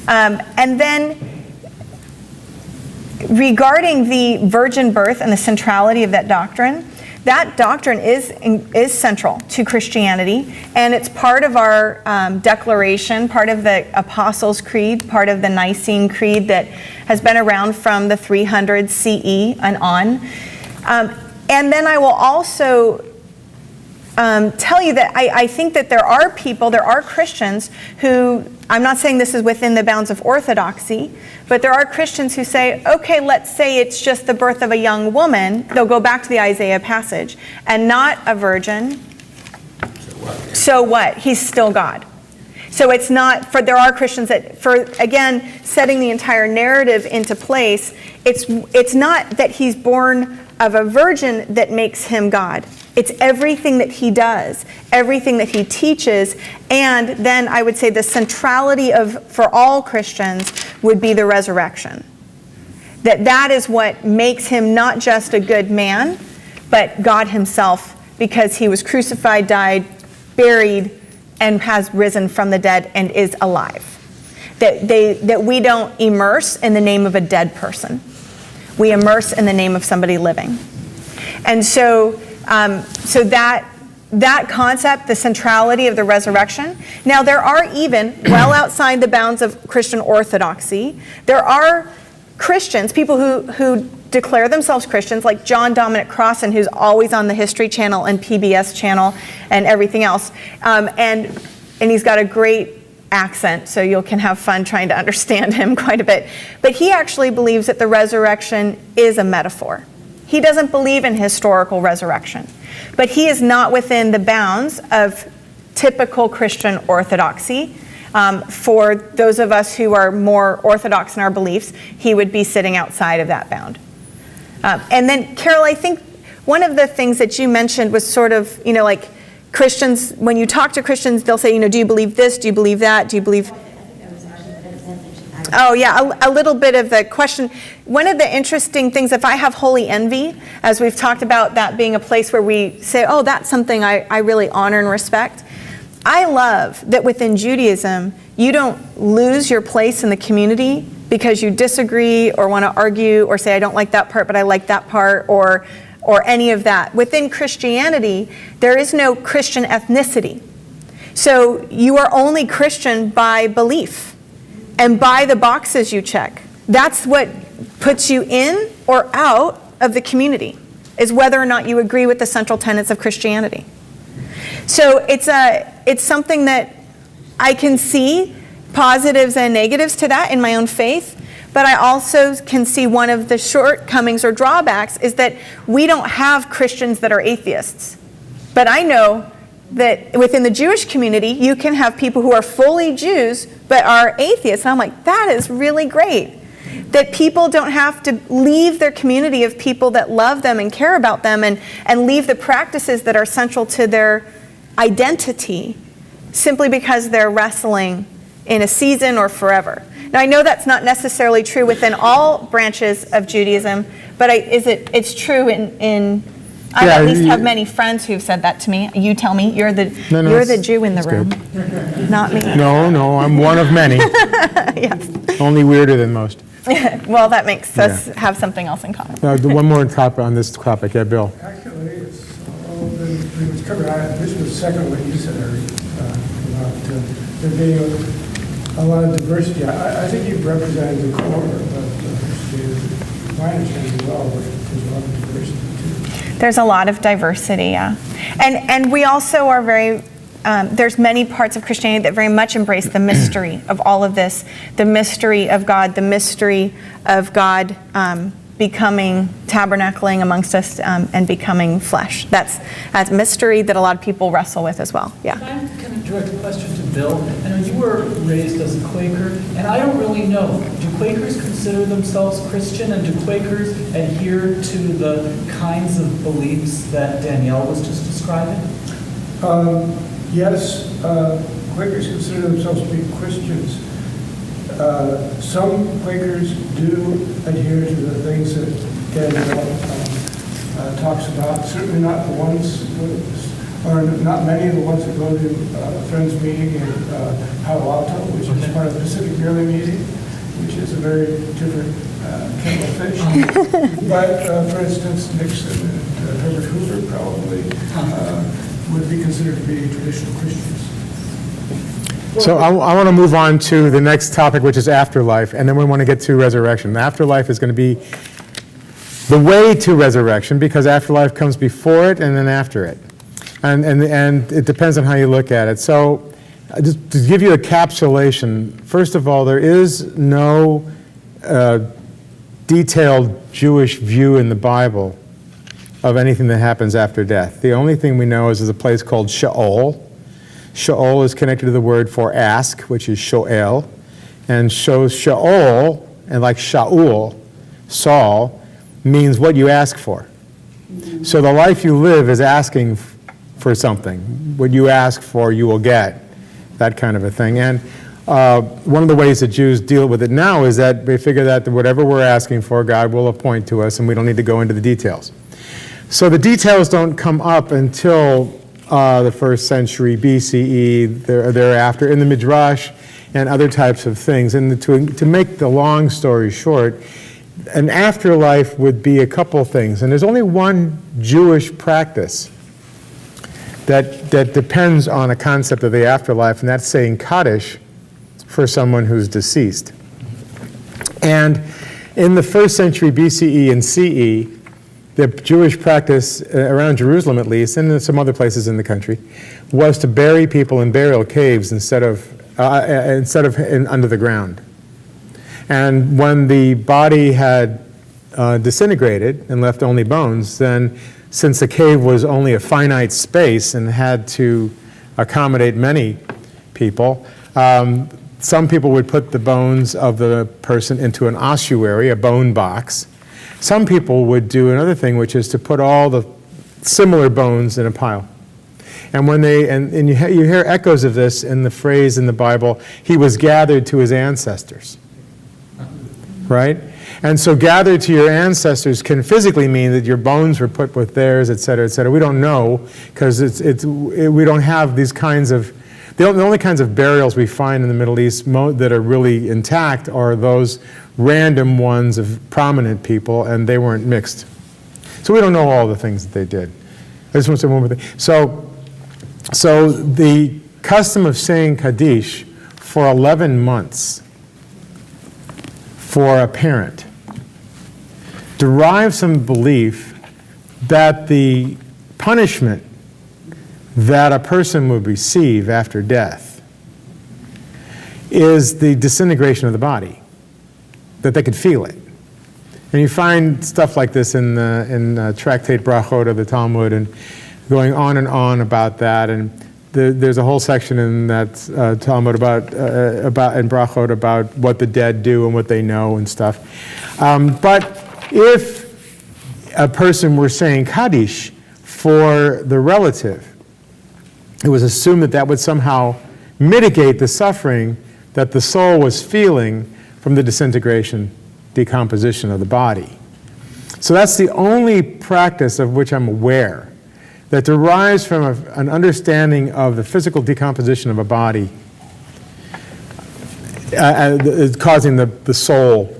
And then regarding the virgin birth and the centrality of that doctrine is central to Christianity, and it's part of our declaration, part of the Apostles' Creed, part of the Nicene Creed that has been around from the 300 CE and on. And then I will also tell you that I think that there are Christians who, I'm not saying this is within the bounds of orthodoxy, but there are Christians who say, okay, let's say it's just the birth of a young woman. They'll go back to the Isaiah passage, and not a virgin. So what? He's still God. So it's not, there are Christians that, again, setting the entire narrative into place, it's not that he's born of a virgin that makes him God. It's everything that he does, everything that he teaches, and then I would say the centrality for all Christians would be the resurrection. That is what makes him not just a good man, but God himself, because he was crucified, died, buried, and has risen from the dead and is alive. That we don't immerse in the name of a dead person. We immerse in the name of somebody living. And so that concept, the centrality of the resurrection. Now, there are even, well outside the bounds of Christian orthodoxy, there are Christians, people who declare themselves Christians, like John Dominic Crossan, who's always on the History Channel and PBS Channel and everything else. And he's got a great accent, so you can have fun trying to understand him quite a bit. But he actually believes that the resurrection is a metaphor. He doesn't believe in historical resurrection. But he is not within the bounds of typical Christian orthodoxy. For those of us who are more orthodox in our beliefs, he would be sitting outside of that bound. And then, Carol, I think one of the things that you mentioned was sort of, like Christians, when you talk to Christians, they'll say, do you believe this? Do you believe that? Do you believe... Oh, yeah, a little bit of the question. One of the interesting things, if I have holy envy, as we've talked about that being a place where we say, oh, that's something I really honor and respect. I love that within Judaism, you don't lose your place in the community because you disagree or want to argue or say, I don't like that part, but I like that part, or any of that. Within Christianity, there is no Christian ethnicity. So you are only Christian by belief and by the boxes you check. That's what puts you in or out of the community, is whether or not you agree with the central tenets of Christianity. So it's something that I can see positives and negatives to that in my own faith, but I also can see one of the shortcomings or drawbacks is that we don't have Christians that are atheists. But I know that within the Jewish community, you can have people who are fully Jews but are atheists. And I'm like, that is really great. That people don't have to leave their community of people that love them and care about them and leave the practices that are central to their identity simply because they're wrestling in a season or forever. Now, I know that's not necessarily true within all branches of Judaism, but it's true in I at least have many friends who've said that to me. You tell me, you're the Jew in the room, not me. No, I'm one of many. Yes. Only weirder than most. Well, that makes us have something else in common. One more topic on this topic. Yeah, Bill. Actually, it's all been pretty much covered. This was the second one you said, about there being a lot of diversity. I think you've represented the core of Christianity. My understanding as well, but there's a lot of diversity too. There's a lot of diversity, yeah. And we also are very, there's many parts of Christianity that very much embrace the mystery of all of this, the mystery of God becoming, tabernacling amongst us and becoming flesh. That's mystery that a lot of people wrestle with as well, yeah. Can I kind of direct a question to Bill? I know you were raised as a Quaker, and I don't really know. Do Quakers consider themselves Christian, and do Quakers adhere to the kinds of beliefs that Danielle was just describing? Yes, Quakers consider themselves to be Christians. Some Quakers do adhere to the things that Danielle talks about. Certainly not the ones, or not many of the ones that go to Friends meeting in Palo Alto, which is part of the Pacific Yearly meeting, which is a very different kettle of fish. But for instance, Nixon and Herbert Hoover probably would be considered to be traditional Christians. So I want to move on to the next topic, which is afterlife, and then we want to get to resurrection. The afterlife is going to be the way to resurrection, because afterlife comes before it and then after it. And it depends on how you look at it. So just to give you a capsulation, first of all, there is no detailed Jewish view in the Bible of anything that happens after death. The only thing we know is there's a place called Sheol. Sheol is connected to the word for ask, which is shoel, and Sheol, and like Shaul, Saul, means what you ask for. So the life you live is asking for something. What you ask for, you will get, that kind of a thing. And one of the ways that Jews deal with it now is that they figure that whatever we're asking for, God will appoint to us, and we don't need to go into the details. So the details don't come up until the 1st century BCE, thereafter, in the Midrash and other types of things. And to make the long story short, an afterlife would be a couple things. And there's only one Jewish practice that depends on a concept of the afterlife, and that's saying Kaddish for someone who's deceased. And in the 1st century BCE and CE, the Jewish practice, around Jerusalem at least, and in some other places in the country, was to bury people in burial caves instead of under the ground. And when the body had disintegrated and left only bones, then since the cave was only a finite space and had to accommodate many people, some people would put the bones of the person into an ossuary, a bone box. Some people would do another thing, which is to put all the similar bones in a pile. And when you hear echoes of this in the phrase in the Bible, he was gathered to his ancestors. right? And so gathered to your ancestors can physically mean that your bones were put with theirs, et cetera, et cetera. We don't know, because we don't have these kinds of, the only kinds of burials we find in the Middle East that are really intact are those random ones of prominent people, and they weren't mixed. So we don't know all the things that they did. I just want to say one more thing. So the custom of saying Kaddish for 11 months for a parent derives from the belief that the punishment that a person would receive after death is the disintegration of the body, that they could feel it. And you find stuff like this in Tractate Brachot of the Talmud, and going on and on about that. And there's a whole section in that Talmud about in Brachot about what the dead do and what they know and stuff. But if a person were saying Kaddish for the relative, it was assumed that that would somehow mitigate the suffering that the soul was feeling from the disintegration, decomposition of the body. So that's the only practice of which I'm aware that derives from an understanding of the physical decomposition of a body causing the soul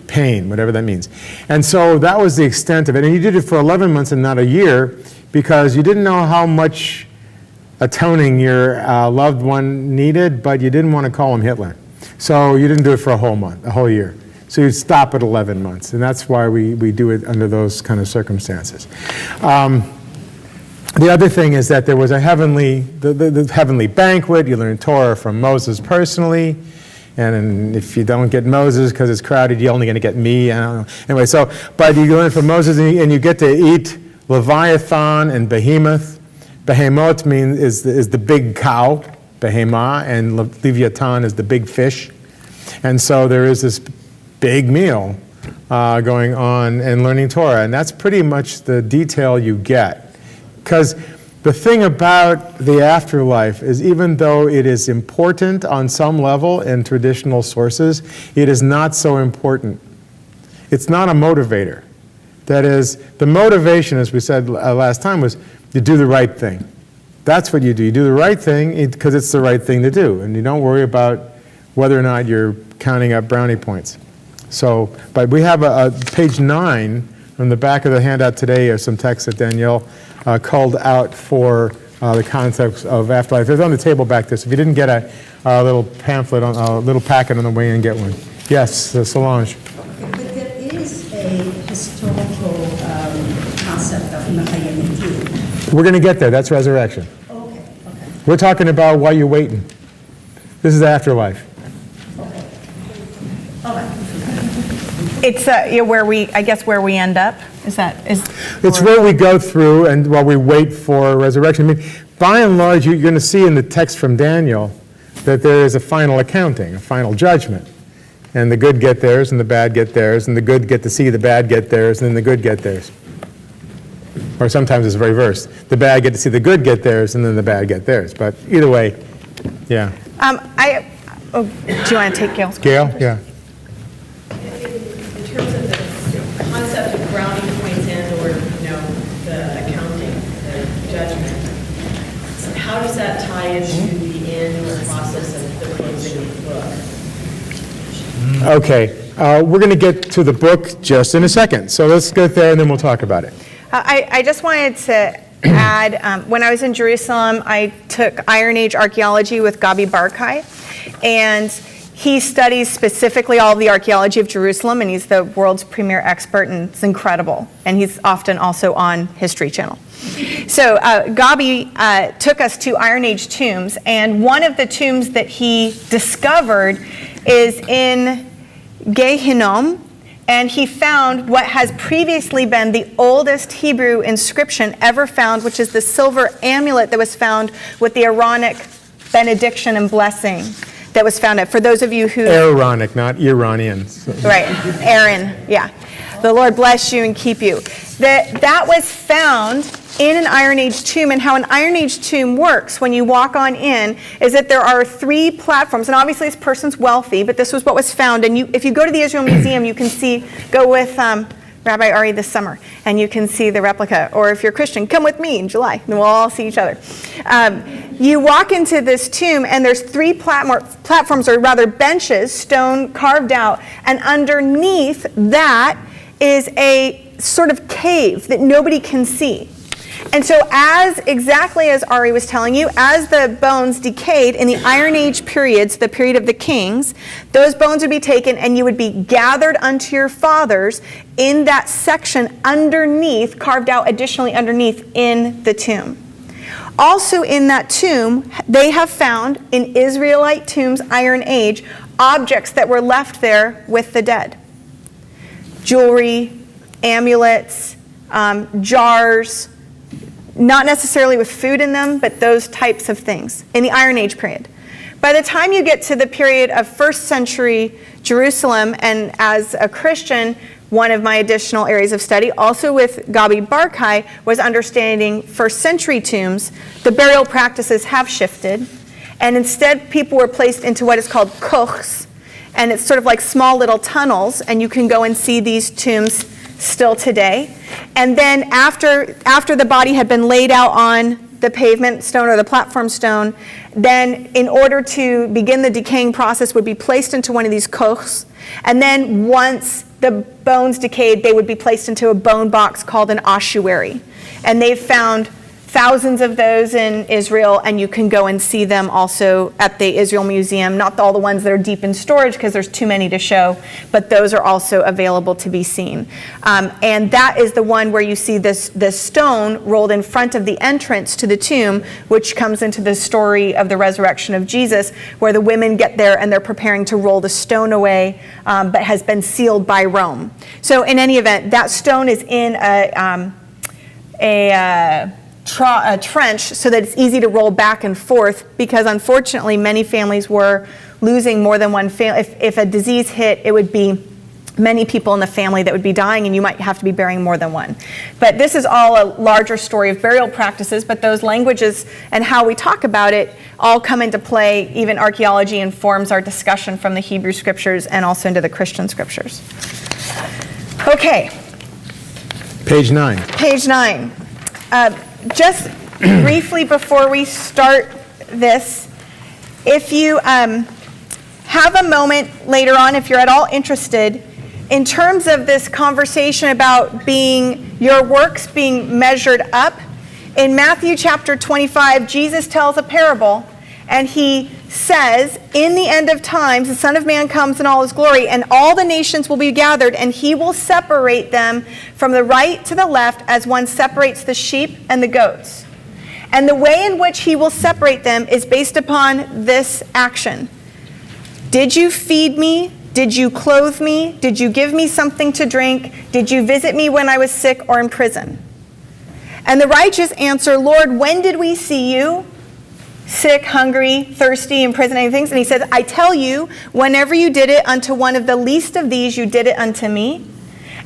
pain, whatever that means. And so that was the extent of it. And you did it for 11 months and not a year because you didn't know how much atoning your loved one needed, but you didn't want to call him Hitler. So you didn't do it for a whole year. So you'd stop at 11 months. And that's why we do it under those kind of circumstances. The other thing is that there was a the heavenly banquet. You learn Torah from Moses personally. And if you don't get Moses because it's crowded, you're only going to get me. I don't know. Anyway, but you learn from Moses and you get to eat Leviathan and Behemoth. Behemoth is the big cow, Behemah, and Leviathan is the big fish. And so there is this big meal going on and learning Torah. And that's pretty much the detail you get. Because the thing about the afterlife is even though it is important on some level in traditional sources, it is not so important. It's not a motivator. That is, the motivation, as we said last time, was you do the right thing. That's what you do. You do the right thing because it's the right thing to do. And you don't worry about whether or not you're counting up brownie points. So, but we have a page 9 on the back of the handout today are some text that Danielle called out for the concepts of afterlife. It's on the table back there. So if you didn't get a little pamphlet, a little packet on the way in, get one. Yes, Solange. But there is a historical concept of Mahayim. We're going to get there. That's resurrection. Okay. We're talking about why you're waiting. This is afterlife. It's where we end up. It's where we go through and while we wait for resurrection. I mean, by and large, you're going to see in the text from Daniel that there is a final accounting, a final judgment. And the good get theirs, and the bad get theirs, and the good get to see the bad get theirs, and then the good get theirs. Or sometimes it's reversed. The bad get to see the good get theirs, and then the bad get theirs. But either way, yeah. Do you want to take Gail's question? Gail? Yeah. In terms of the concept of brownie points and/or, the accounting, the judgment, how does that tie into the end process of the closing of the book? Okay. We're going to get to the book just in a second. So let's get there and then we'll talk about it. I just wanted to add, when I was in Jerusalem, I took Iron Age archaeology with Gabi Barkai, and he studies specifically all of the archaeology of Jerusalem, and he's the world's premier expert, and it's incredible. And he's often also on History Channel. So Gabi took us to Iron Age tombs, and one of the tombs that he discovered is in Gehinnom, and he found what has previously been the oldest Hebrew inscription ever found, which is the silver amulet that was found with the Aaronic benediction and blessing that was found. For those of you who... Aaronic, not Iranian. Right, Aaron, yeah. The Lord bless you and keep you. That was found in an Iron Age tomb, and how an Iron Age tomb works when you walk on in is that there are 3 platforms, and obviously this person's wealthy, but this was what was found. And if you go to the Israel Museum, you can go with Rabbi Ari this summer, and you can see the replica. Or if you're Christian, come with me in July, and we'll all see each other. You walk into this tomb, and there's 3 platforms, or rather benches, stone carved out, and underneath that is a sort of cave that nobody can see. And so exactly as Ari was telling you, as the bones decayed in the Iron Age periods, the period of the kings, those bones would be taken and you would be gathered unto your fathers in that section underneath, carved out additionally underneath in the tomb. Also in that tomb, they have found in Israelite tombs, Iron Age, objects that were left there with the dead. Jewelry, amulets, jars, not necessarily with food in them, but those types of things in the Iron Age period. By the time you get to the period of 1st century Jerusalem, and as a Christian, one of my additional areas of study, also with Gabi Barkai, was understanding 1st century tombs. The burial practices have shifted, and instead people were placed into what is called kochs, and it's sort of like small little tunnels, and you can go and see these tombs still today. And then after the body had been laid out on the pavement stone or the platform stone, then in order to begin the decaying process would be placed into one of these kochs. And then once the bones decayed, they would be placed into a bone box called an ossuary. And they've found thousands of those in Israel, and you can go and see them also at the Israel Museum. Not all the ones that are deep in storage because there's too many to show, but those are also available to be seen. And that is the one where you see this stone rolled in front of the entrance to the tomb, which comes into the story of the resurrection of Jesus, where the women get there and they're preparing to roll the stone away, but has been sealed by Rome. So in any event, that stone is in a trench so that it's easy to roll back and forth, because unfortunately many families were losing more than one family. If a disease hit, it would be many people in the family that would be dying, and you might have to be burying more than one. But this is all a larger story of burial practices, but those languages and how we talk about it all come into play. Even archaeology informs our discussion from the Hebrew scriptures and also into the Christian scriptures. Okay. Page 9. Page 9. Just briefly before we start this, if you have a moment later on, if you're at all interested, in terms of this conversation about your works being measured up, in Matthew chapter 25, Jesus tells a parable, and he says, in the end of times, the Son of Man comes in all his glory, and all the nations will be gathered, and he will separate them from the right to the left as one separates the sheep and the goats. And the way in which he will separate them is based upon this action. Did you feed me? Did you clothe me? Did you give me something to drink? Did you visit me when I was sick or in prison? And the righteous answer, Lord, when did we see you? Sick, hungry, thirsty, in prison, and things. And he says, I tell you, whenever you did it unto one of the least of these, you did it unto me.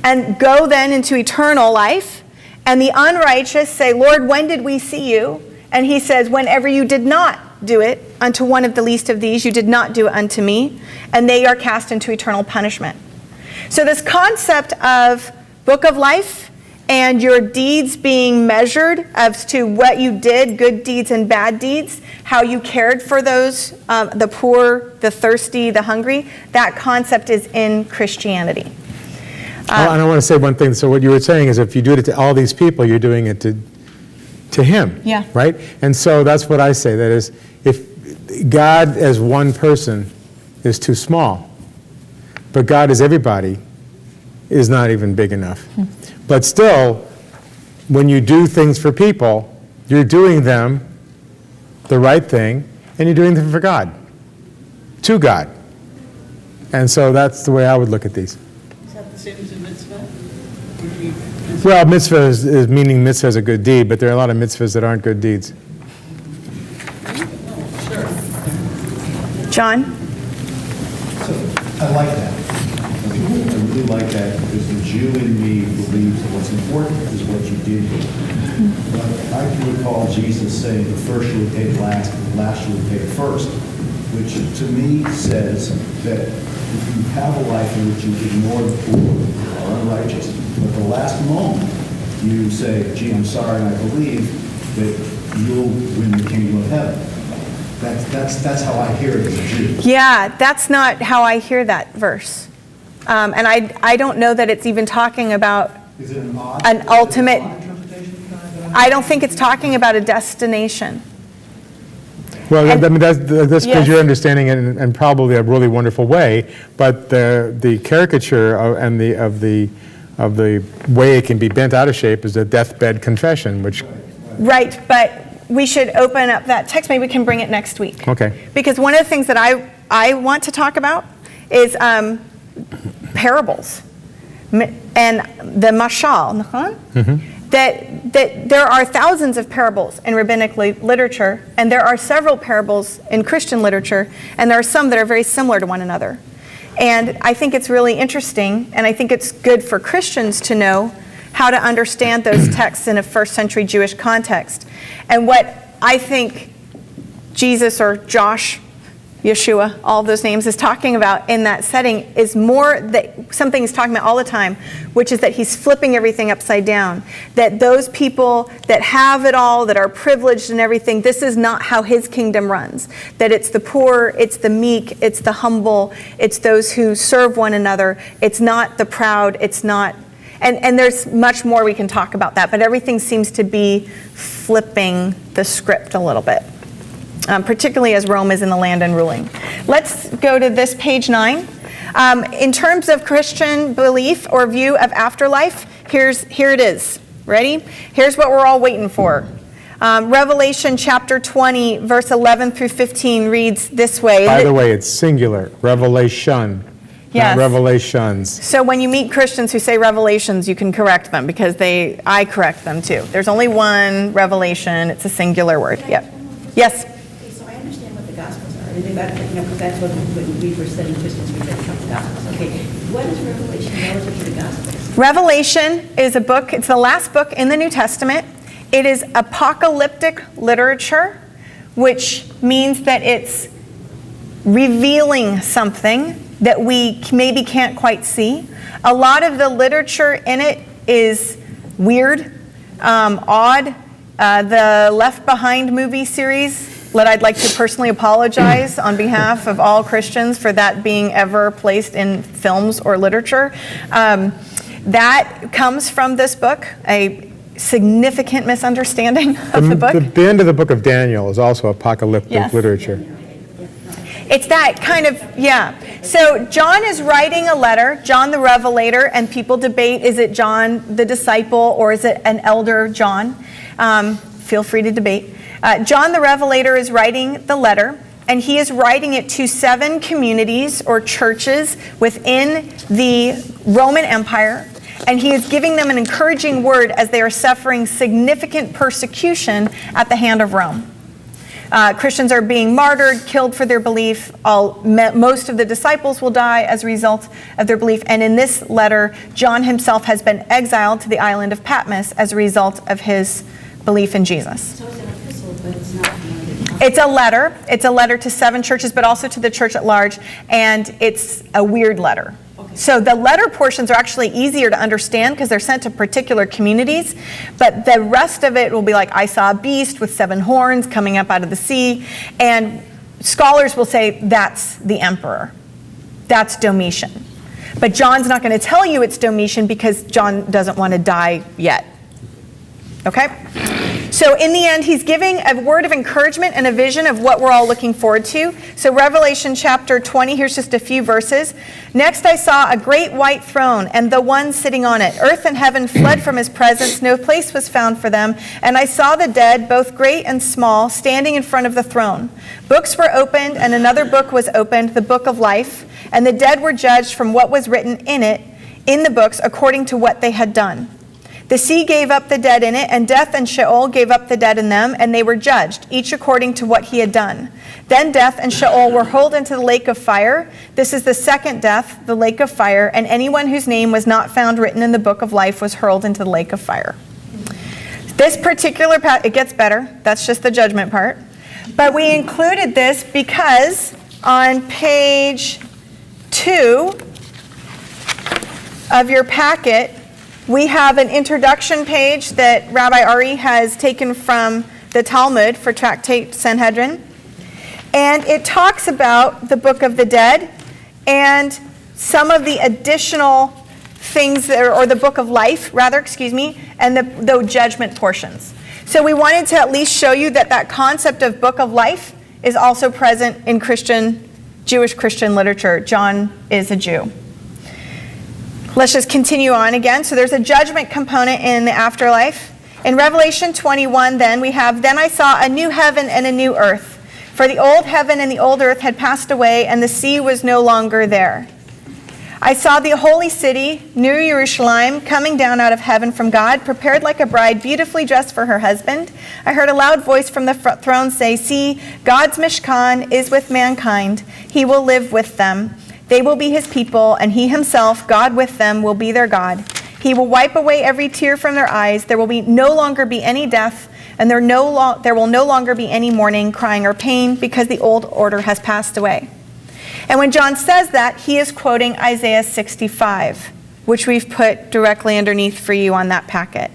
And go then into eternal life. And the unrighteous say, Lord, when did we see you? And he says, whenever you did not do it unto one of the least of these, you did not do it unto me. And they are cast into eternal punishment. So this concept of book of life and your deeds being measured as to what you did, good deeds and bad deeds, how you cared for those, the poor, the thirsty, the hungry, that concept is in Christianity. And I want to say one thing. So what you were saying is if you do it to all these people, you're doing it to him. Yeah. Right? And so that's what I say. That is, if God as one person is too small, but God as everybody is not even big enough. But still, when you do things for people, you're doing them the right thing, and you're doing them for God, to God. And so that's the way I would look at these. Is that the same as a mitzvah? Well, mitzvah is meaning mitzvah is a good deed, but there are a lot of mitzvahs that aren't good deeds. John? So, I like that. I really like that because the Jew in me believes that what's important is what you did here. But I can recall Jesus saying the first you would pay last and the last you would pay first, which to me says that if you have a life in which you ignore the poor or unrighteous, but the last moment you say, gee, I'm sorry, and I believe that you'll win the kingdom of heaven. That's how I hear it as a Jew. Yeah, that's not how I hear that verse. And I don't know that it's even talking about Is it an ultimate, I don't think it's talking about a destination. Well, And- I mean, that's Yes. because you're understanding it in probably a really wonderful way, but the caricature of the way it can be bent out of shape is a deathbed confession, which, Right, but we should open up that text. Maybe we can bring it next week. okay. Because one of the things that I want to talk about is parables and the mashal, that there are thousands of parables in rabbinic literature, and there are several parables in Christian literature, and there are some that are very similar to one another. And I think it's really interesting, and I think it's good for Christians to know how to understand those texts in a first century Jewish context. And what I think Jesus or Josh, Yeshua, all those names, is talking about in that setting is more that something he's talking about all the time, which is that he's flipping everything upside down. That those people that have it all, that are privileged and everything, this is not how his kingdom runs. That it's the poor, it's the meek, it's the humble, it's those who serve one another. It's not the proud, it's not, and there's much more we can talk about that, but everything seems to be flipping the script a little bit. Particularly as Rome is in the land and ruling. Let's go to this page 9. In terms of Christian belief or view of afterlife, here it is. Ready? Here's what we're all waiting for. Revelation chapter 20, verse 11 through 15 reads this way. By the way, it's singular, revelation, Yes. not revelations. So when you meet Christians who say revelations, you can correct them because I correct them too. There's only one revelation. It's a singular word. Yep. Yes? Okay, so I understand what the Gospels are. Because that's what when we were studying Christians, we read the Gospels. Okay, what is Revelation relative to the Gospels? Revelation is a book, it's the last book in the New Testament. It is apocalyptic literature, which means that it's revealing something that we maybe can't quite see. A lot of the literature in it is weird, odd. The Left Behind movie series, I'd like to personally apologize on behalf of all Christians for that being ever placed in films or literature. That comes from this book, a significant misunderstanding of the book. The end of the book of Daniel is also apocalyptic Yes. literature. It's that kind of, yeah. So John is writing a letter, John the Revelator, and people debate, is it John the disciple or is it an elder John? Feel free to debate. John the Revelator is writing the letter, and he is writing it to 7 communities or churches within the Roman Empire, and he is giving them an encouraging word as they are suffering significant persecution at the hand of Rome. Christians are being martyred, killed for their belief. Most of the disciples will die as a result of their belief. And in this letter, John himself has been exiled to the island of Patmos as a result of his belief in Jesus. So it's an epistle, but it's not one. It's a letter. It's a letter to 7 churches, but also to the church at large. And it's a weird letter. So the letter portions are actually easier to understand because they're sent to particular communities, but the rest of it will be like, I saw a beast with 7 horns coming up out of the sea, and scholars will say that's the emperor. That's Domitian. But John's not going to tell you it's Domitian because John doesn't want to die yet. Okay? So in the end, he's giving a word of encouragement and a vision of what we're all looking forward to. So Revelation chapter 20, here's just a few verses. Next I saw a great white throne and the one sitting on it. Earth and heaven fled from his presence. No place was found for them. And I saw the dead, both great and small, standing in front of the throne. Books were opened, and another book was opened, the book of life. And the dead were judged from what was written in it, in the books, according to what they had done. The sea gave up the dead in it, and death and Sheol gave up the dead in them, and they were judged, each according to what he had done. Then death and Sheol were hurled into the lake of fire. This is the second death, the lake of fire, and anyone whose name was not found written in the book of life was hurled into the lake of fire. This particular it gets better. That's just the judgment part. But we included this because on page 2 of your packet, we have an introduction page that Rabbi Ari has taken from the Talmud for Tractate Sanhedrin. And it talks about the Book of the Dead and some of the additional things, or the Book of Life, rather, and the judgment portions. So we wanted to at least show you that that concept of Book of Life is also present in Jewish Christian literature. John is a Jew. Let's just continue on again. So there's a judgment component in the afterlife. In Revelation 21, then, we have, "Then I saw a new heaven and a new earth. For the old heaven and the old earth had passed away, and the sea was no longer there. I saw the holy city, New Jerusalem, coming down out of heaven from God, prepared like a bride, beautifully dressed for her husband. I heard a loud voice from the throne say, 'See, God's Mishkan is with mankind. He will live with them. They will be his people, and he himself, God with them, will be their God. He will wipe away every tear from their eyes. There will no longer be any death, and there will no longer be any mourning, crying, or pain, because the old order has passed away.'" And when John says that, he is quoting Isaiah 65, which we've put directly underneath for you on that packet.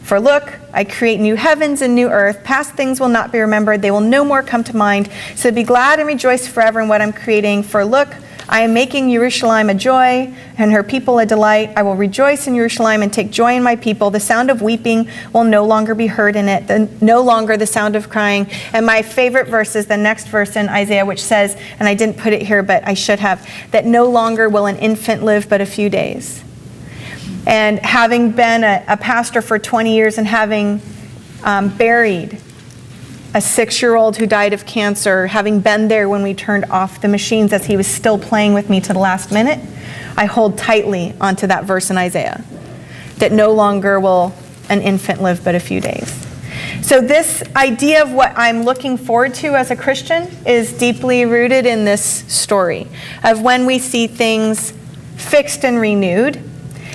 "For look, I create new heavens and new earth. Past things will not be remembered. They will no more come to mind. So be glad and rejoice forever in what I'm creating. For look, I am making Jerusalem a joy and her people a delight. I will rejoice in Jerusalem and take joy in my people. The sound of weeping will no longer be heard in it, no longer the sound of crying." And my favorite verse is the next verse in Isaiah, which says, and I didn't put it here, but I should have, that no longer will an infant live but a few days. And having been a pastor for 20 years and having buried a 6-year-old who died of cancer, having been there when we turned off the machines as he was still playing with me to the last minute, I hold tightly onto that verse in Isaiah, that no longer will an infant live but a few days. So this idea of what I'm looking forward to as a Christian is deeply rooted in this story of when we see things fixed and renewed.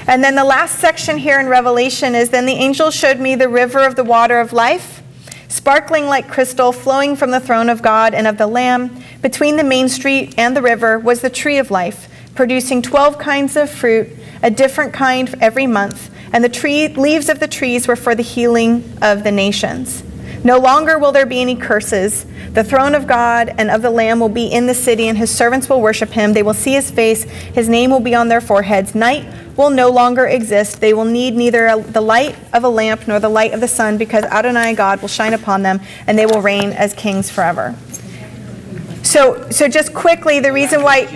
And then the last section here in Revelation is, "Then the angel showed me the river of the water of life, sparkling like crystal, flowing from the throne of God and of the Lamb. Between the main street and the river was the tree of life, producing 12 kinds of fruit, a different kind every month. And the leaves of the trees were for the healing of the nations. No longer will there be any curses. The throne of God and of the Lamb will be in the city, and his servants will worship him. They will see his face. His name will be on their foreheads. Night will no longer exist. They will need neither the light of a lamp nor the light of the sun, because Adonai God will shine upon them, and they will reign as kings forever." So just quickly, the reason why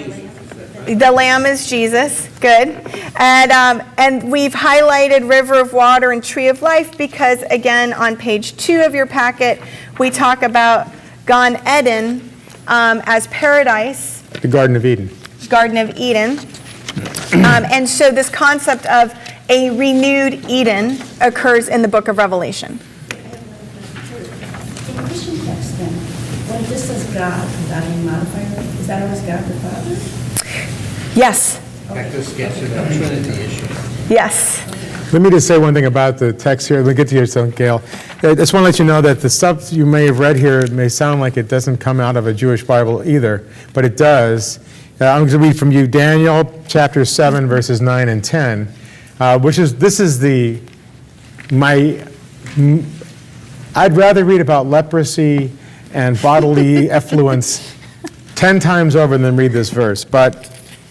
the Lamb is Jesus, good, and we've highlighted river of water and tree of life because, again, on page 2 of your packet, we talk about Gan Eden as paradise. The Garden of Eden. Garden of Eden. And so this concept of a renewed Eden occurs in the book of Revelation. In Christian text, then, when it just says God without any modifier, is that always God the Father? Yes. That just gets to the Trinity issue. Yes. Let me just say one thing about the text here. Let me get to your Gail. I just want to let you know that the stuff you may have read here may sound like it doesn't come out of a Jewish Bible either, but it does. I'm going to read from you Daniel chapter 7, verses 9 and 10, I'd rather read about leprosy and bodily effluence 10 times over than read this verse, but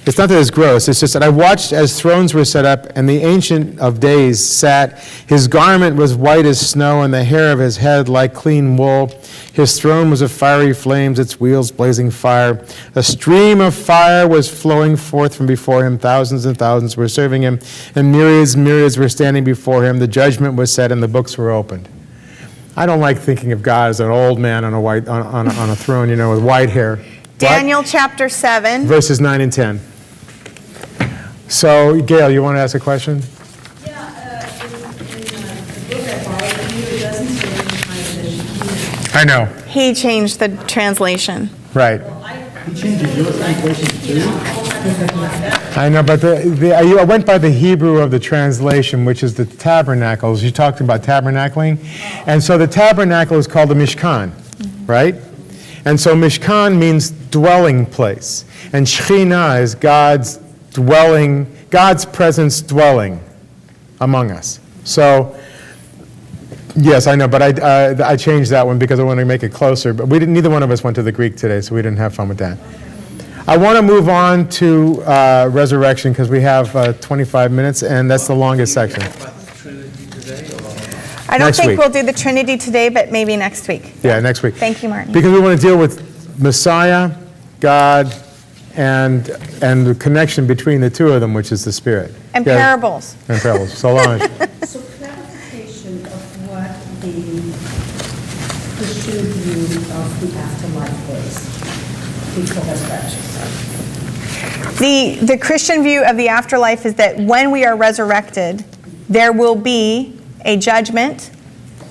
it's not that it's gross. It's just that I watched as thrones were set up, and the Ancient of Days sat. His garment was white as snow, and the hair of his head like clean wool. His throne was of fiery flames, its wheels blazing fire. A stream of fire was flowing forth from before him. Thousands and thousands were serving him, and myriads and myriads were standing before him. The judgment was set, and the books were opened. I don't like thinking of God as an old man on a throne, with white hair. Daniel chapter 7. Verses 9 and 10. So, Gail, you want to ask a question? Yeah, in I know, He changed the translation. right. He changes your translation too? I know, but I went by the Hebrew of the translation, which is the tabernacles. You talked about tabernacling. And so the tabernacle is called the Mishkan, right? And so Mishkan means dwelling place. And Shekhinah is God's dwelling, God's presence dwelling among us. So, yes, I know, but I changed that one because I wanted to make it closer. But neither one of us went to the Greek today, so we didn't have fun with that. I want to move on to resurrection because we have 25 minutes, and that's the longest section. I don't Next think week. we'll do the Trinity today, but maybe next week. Yeah, next week. Thank you, Martin. Because we want to deal with Messiah, God, and the connection between the two of them, which is the Spirit. And Yeah, parables. And parables. Solange. So clarification of what the Christian view of the afterlife is before resurrection. The Christian view of the afterlife is that when we are resurrected, there will be a judgment,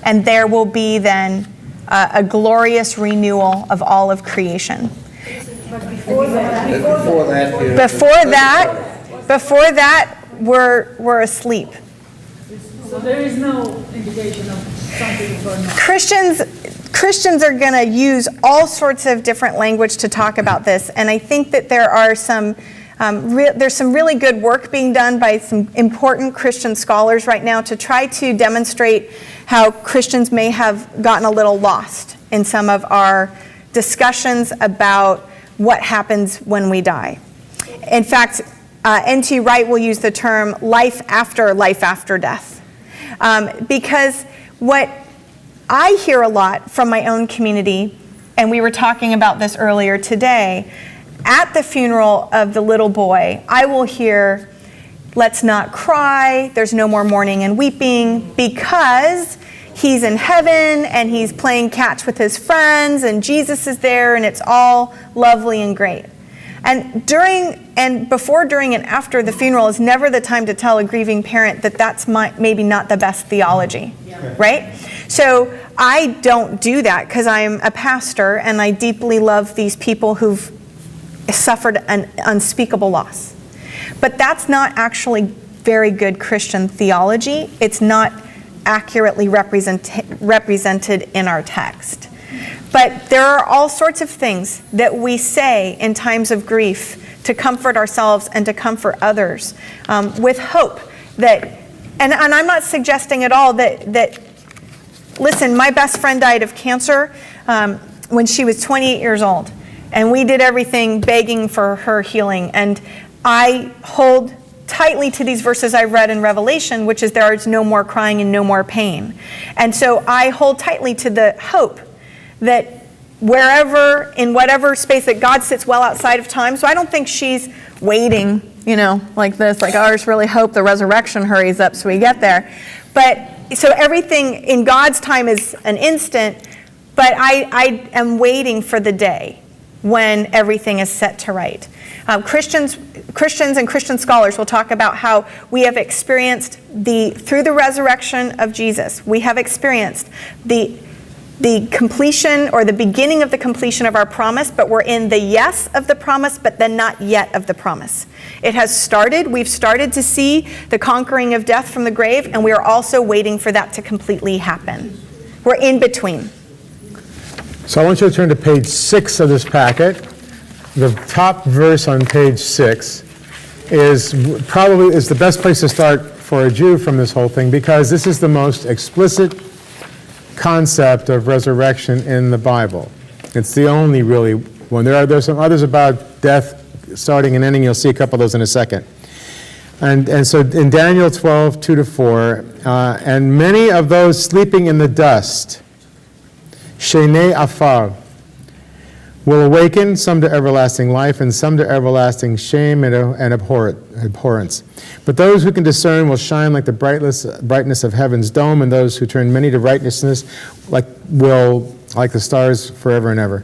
and there will be then a glorious renewal of all of creation. Before Before that, we're asleep. So there is no indication of something for now. Christians are going to use all sorts of different language to talk about this, and I think that there are there's some really good work being done by some important Christian scholars right now to try to demonstrate how Christians may have gotten a little lost in some of our discussions about what happens when we die. In fact, N.T. Wright will use the term life after death. Because what I hear a lot from my own community, and we were talking about this earlier today, at the funeral of the little boy, I will hear, let's not cry, there's no more mourning and weeping, because he's in heaven and he's playing catch with his friends and Jesus is there and it's all lovely and great. And before, during, and after the funeral is never the time to tell a grieving parent that that's maybe not the best theology, right? So I don't do that because I'm a pastor and I deeply love these people who've suffered an unspeakable loss. But that's not actually very good Christian theology. It's not accurately represented in our text. But there are all sorts of things that we say in times of grief to comfort ourselves and to comfort others with hope that, and I'm not suggesting at all that listen, my best friend died of cancer when she was 28 years old. And we did everything begging for her healing. And I hold tightly to these verses I read in Revelation, which is there is no more crying and no more pain. And so I hold tightly to the hope that wherever, in whatever space, that God sits well outside of time. So I don't think she's waiting, like this, like, I just really hope the resurrection hurries up so we get there. But so everything in God's time is an instant, but I am waiting for the day when everything is set to right. Christians and Christian scholars will talk about how we have experienced through the resurrection of Jesus, we have experienced the completion or the beginning of the completion of our promise, but we're in the yes of the promise, but then not yet of the promise. It has started. We've started to see the conquering of death from the grave, and we are also waiting for that to completely happen. We're in between. So I want you to turn to page 6 of this packet. The top verse on page 6 is the best place to start for a Jew from this whole thing, because this is the most explicit concept of resurrection in the Bible. It's the only really one. There's some others about death starting and ending. You'll see a couple of those in a second. And so in Daniel 12, 2-4, and many of those sleeping in the dust, Shenei Afar, will awaken, some to everlasting life, and some to everlasting shame and abhorrence. But those who can discern will shine like the brightness of heaven's dome, and those who turn many to righteousness like the stars forever and ever.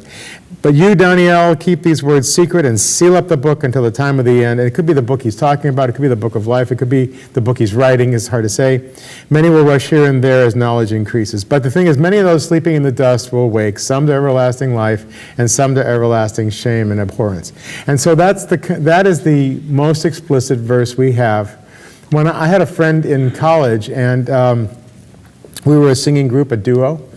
But you, Daniel, keep these words secret and seal up the book until the time of the end. And it could be the book he's talking about. It could be the book of life. It could be the book he's writing. It's hard to say. Many will rush here and there as knowledge increases. But the thing is, many of those sleeping in the dust will wake, some to everlasting life and some to everlasting shame and abhorrence. And so that is the most explicit verse we have. When I had a friend in college, and we were a singing group, a duo.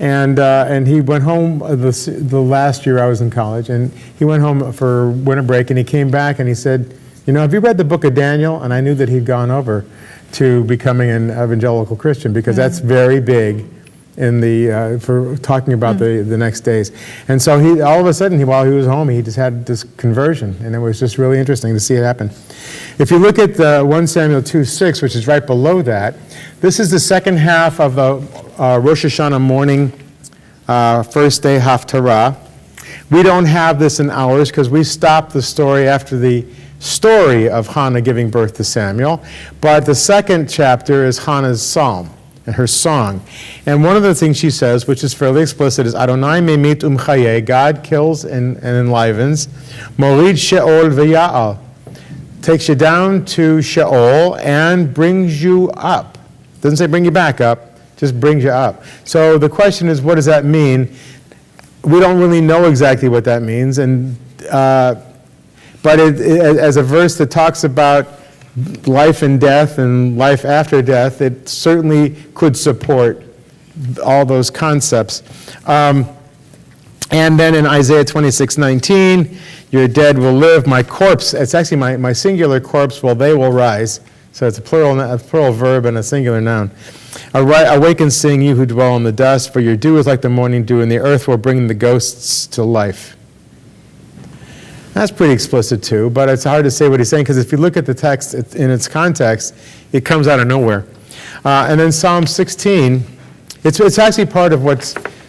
And he went home the last year I was in college, and he went home for winter break, and he came back and he said, have you read the book of Daniel? And I knew that he'd gone over to becoming an evangelical Christian, because that's very big in for talking about the next days. And so all of a sudden, while he was home, he just had this conversion, and it was just really interesting to see it happen. If you look at 1 Samuel 2:6, which is right below that, this is the second half of the Rosh Hashanah morning, first day Haftarah. We don't have this in ours because we stopped the story after the story of Hannah giving birth to Samuel. But the second chapter is Hannah's psalm and her song. And one of the things she says, which is fairly explicit, is Adonai memit umchaye, God kills and enlivens, morid she'ol v'ya'al, takes you down to Sheol and brings you up. Doesn't say bring you back up, just brings you up. So the question is, what does that mean? We don't really know exactly what that means, but as a verse that talks about life and death and life after death, it certainly could support all those concepts. And then in Isaiah 26:19, your dead will live, my corpse, it's actually my singular corpse, they will rise. So it's a plural verb and a singular noun. Awake and sing, you who dwell in the dust, for your dew is like the morning dew, and the earth will bring the ghosts to life. That's pretty explicit too, but it's hard to say what he's saying, because if you look at the text in its context, it comes out of nowhere. And then Psalm 16, it's actually part of what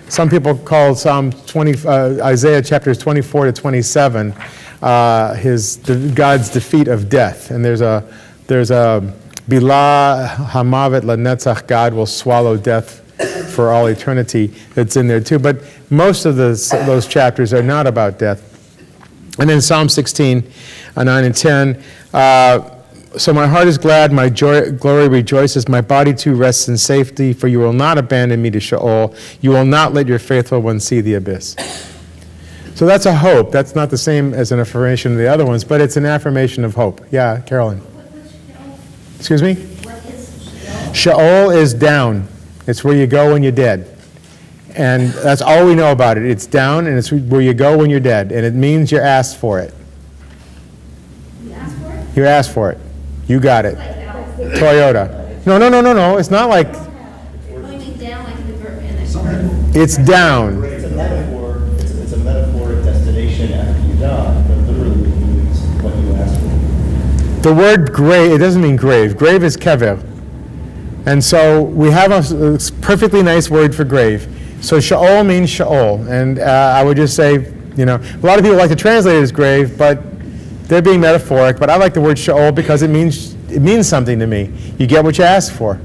some people call Isaiah chapters 24 to 27, God's defeat of death. And there's a Bila Hamavet Lanetzach, God will swallow death for all eternity, that's in there too. But most of those chapters are not about death. And then Psalm 16, 9 and 10, so my heart is glad, my glory rejoices, my body too rests in safety, for you will not abandon me to Sheol. You will not let your faithful one see the abyss. So that's a hope. That's not the same as an affirmation of the other ones, but it's an affirmation of hope. Yeah, Carolyn. Excuse me? What is Sheol is down. It's where you go when you're dead. And that's all we know about it. It's down, and it's where you go when you're dead. And it means you asked for it. You asked for it? You asked for it. You got it. Toyota. No. It's not like... Going down like the verb in it. It's down. It's a metaphor. It's a metaphoric destination after you die, but literally means what you asked for. The word grave, it doesn't mean grave. Grave is kever. And so we have a perfectly nice word for grave. So Sheol means Sheol. And I would just say, a lot of people like to translate it as grave, but they're being metaphoric. But I like the word Sheol because it means something to me. You get what you ask for.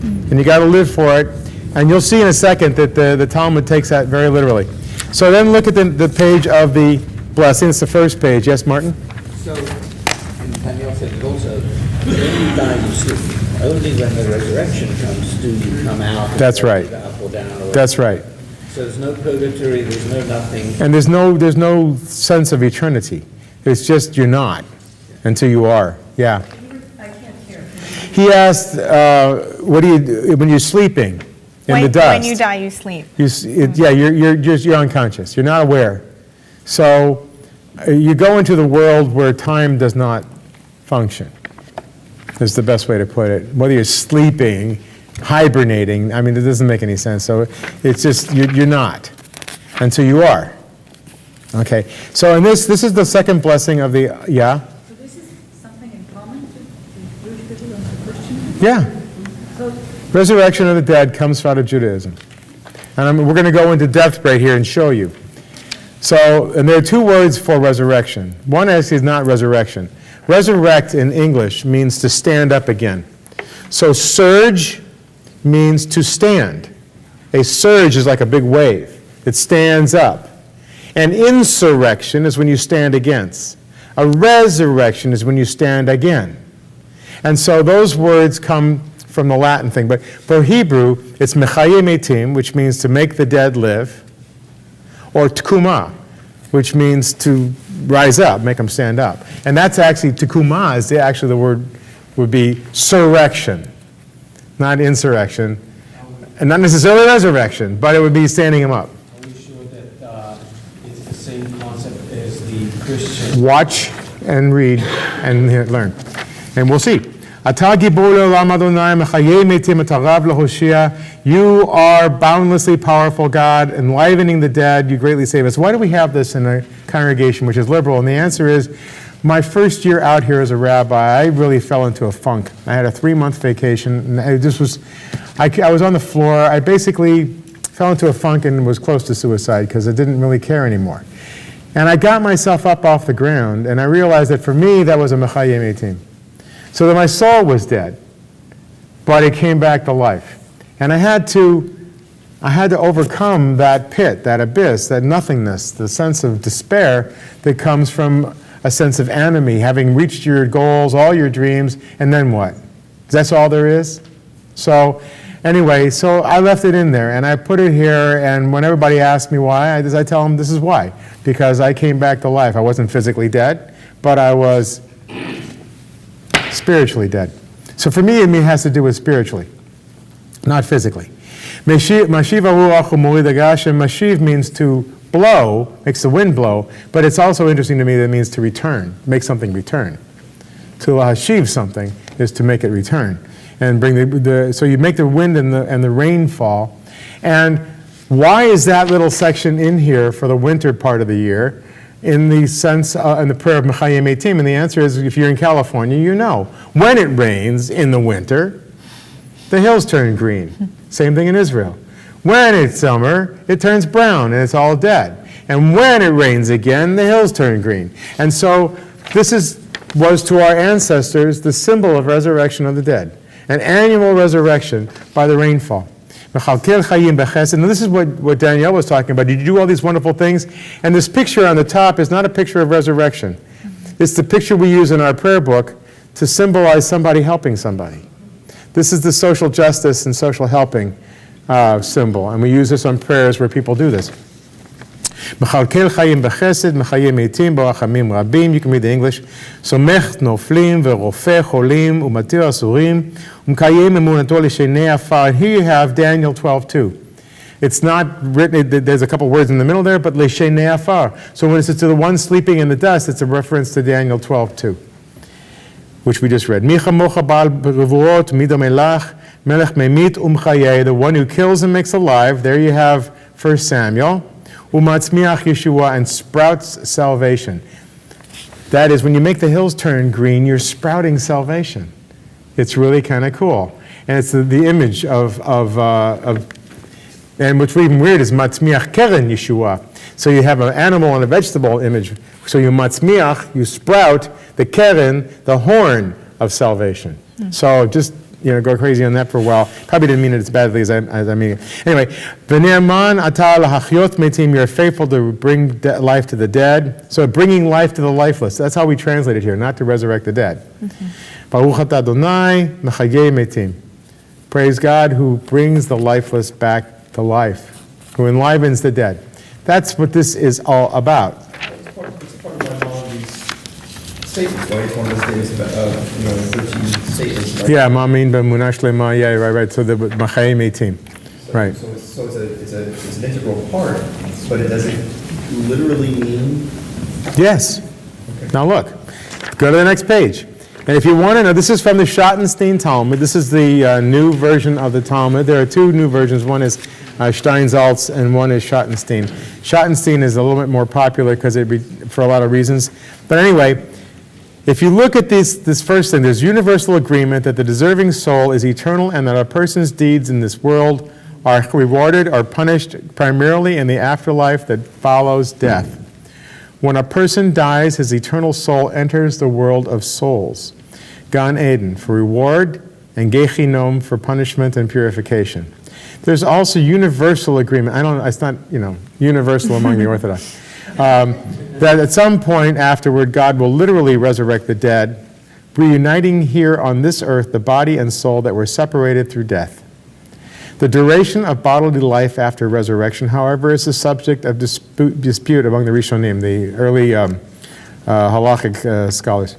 And you got to live for it. And you'll see in a second that the Talmud takes that very literally. So then look at the page of the blessing. It's the first page. Yes, Martin? So, and Daniel said it also, when you die, you sleep. Only when the resurrection comes do you come out. That's right. Up or down. Or That's right. So there's no purgatory, there's no nothing. And there's no sense of eternity. It's just you're not until you are. Yeah. I can't hear. He asked, what do you do when you're sleeping in the dust? When you die, you sleep. You're unconscious. You're not aware. So you go into the world where time does not function. Is the best way to put it. Whether you're sleeping, hibernating, it doesn't make any sense. So it's just, you're not until you are. Okay, so and this is the second blessing of the, yeah? So this is something in common to Jewish people and to Christians? Yeah. So Resurrection of the dead comes out of Judaism. And we're going to go into depth right here and show you. So, and there are two words for resurrection. One actually is not resurrection. Resurrect in English means to stand up again. So surge means to stand. A surge is like a big wave. It stands up. An insurrection is when you stand against. A resurrection is when you stand again. And so those words come from the Latin thing. But for Hebrew, it's mechaye metim, which means to make the dead live, or tkuma, which means to rise up, make them stand up. And that's actually, tkuma is actually the word would be surrection, not insurrection, and not necessarily resurrection, but it would be standing him up. Are we sure that it's the same concept as the Christian? Watch and read and learn. And we'll see. You are boundlessly powerful, God, enlivening the dead. You greatly save us. Why do we have this in a congregation which is liberal? And the answer is, my first year out here as a rabbi, I really fell into a funk. I had a 3-month vacation, and I was on the floor. I basically fell into a funk and was close to suicide because I didn't really care anymore. And I got myself up off the ground, and I realized that for me, that was a mechayim etim. So that my soul was dead, but it came back to life. And I had to overcome that pit, that abyss, that nothingness, the sense of despair that comes from a sense of enemy, having reached your goals, all your dreams, and then what? That's all there is? So anyway, so I left it in there, and I put it here, and when everybody asks me why, I tell them this is why. Because I came back to life. I wasn't physically dead, but I was spiritually dead. So for me, it has to do with spiritually, not physically. Mashiv means to blow, makes the wind blow, but it's also interesting to me that it means to return, make something return. To hashiv something is to make it return. And bring so you make the wind and the rain fall. And why is that little section in here for the winter part of the year? In the sense, in the prayer of Mechayim Eitim, and the answer is, if you're in California, you know. When it rains in the winter, the hills turn green. Same thing in Israel. When it's summer, it turns brown and it's all dead. And when it rains again, the hills turn green. And so this was to our ancestors the symbol of resurrection of the dead, an annual resurrection by the rainfall. And this is what Danielle was talking about. Did you do all these wonderful things? And this picture on the top is not a picture of resurrection. It's the picture we use in our prayer book to symbolize somebody helping somebody. This is the social justice and social helping symbol. And we use this on prayers where people do this. You can read the English. Somech noflim verofe cholim umatir asurim umkayem emunato l'shenei afar. And here you have Daniel 12:2. It's not written, there's a couple words in the middle there, but l'shenei afar. So when it's to the one sleeping in the dust, it's a reference to Daniel 12:2, which we just read. Micha mocha bal revuot midam elach melech memit umchayeh. The one who kills and makes alive. There you have 1 Samuel. Umatzmiach Yeshua, and sprouts salvation. That is, when you make the hills turn green, you're sprouting salvation. It's really kind of cool. And it's the image of and what's even weird is matzmiach keren Yeshua. So you have an animal and a vegetable image. So you matzmiach, you sprout the keren, the horn of salvation. So just go crazy on that for a while. Probably didn't mean it as badly as I mean it. Anyway, v'ne'eman atah lahachiot metim, you're faithful to bring life to the dead. So bringing life to the lifeless. That's how we translate it here, not to resurrect the dead. Baruch atah Adonai mechayei metim. Praise God who brings the lifeless back to life, who enlivens the dead. That's what this is all about. It's part of my apologies. Statements, right? It's one of the statements about, 13 statements. Right? Yeah, Ma'amin b'emunah shlema, yeah, right. So the Machayim Eitim, right. So it's an integral part, but it doesn't literally mean... Yes. Okay. Now look, go to the next page. And if you want to know, this is from the Schottenstein Talmud. This is the new version of the Talmud. There are two new versions. One is Steinsaltz and one is Schottenstein. Schottenstein is a little bit more popular for a lot of reasons. But anyway, if you look at this first thing, there's universal agreement that the deserving soul is eternal and that a person's deeds in this world are rewarded or punished primarily in the afterlife that follows death. When a person dies, his eternal soul enters the world of souls, Gan Eden for reward and Gechinom for punishment and purification. There's also universal agreement. It's not, universal among the Orthodox. that at some point afterward, God will literally resurrect the dead, reuniting here on this earth the body and soul that were separated through death. The duration of bodily life after resurrection, however, is the subject of dispute among the Rishonim, the early halachic scholars.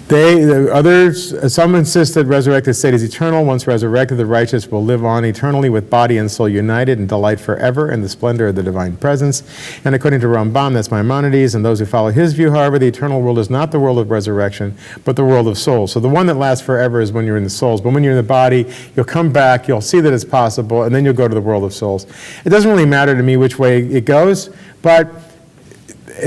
Some insist that resurrected state is eternal. Once resurrected, the righteous will live on eternally with body and soul united and delight forever in the splendor of the divine presence. And according to Rambam, that's Maimonides, and those who follow his view, however, the eternal world is not the world of resurrection, but the world of souls. So the one that lasts forever is when you're in the souls. But when you're in the body, you'll come back, you'll see that it's possible, and then you'll go to the world of souls. It doesn't really matter to me which way it goes, but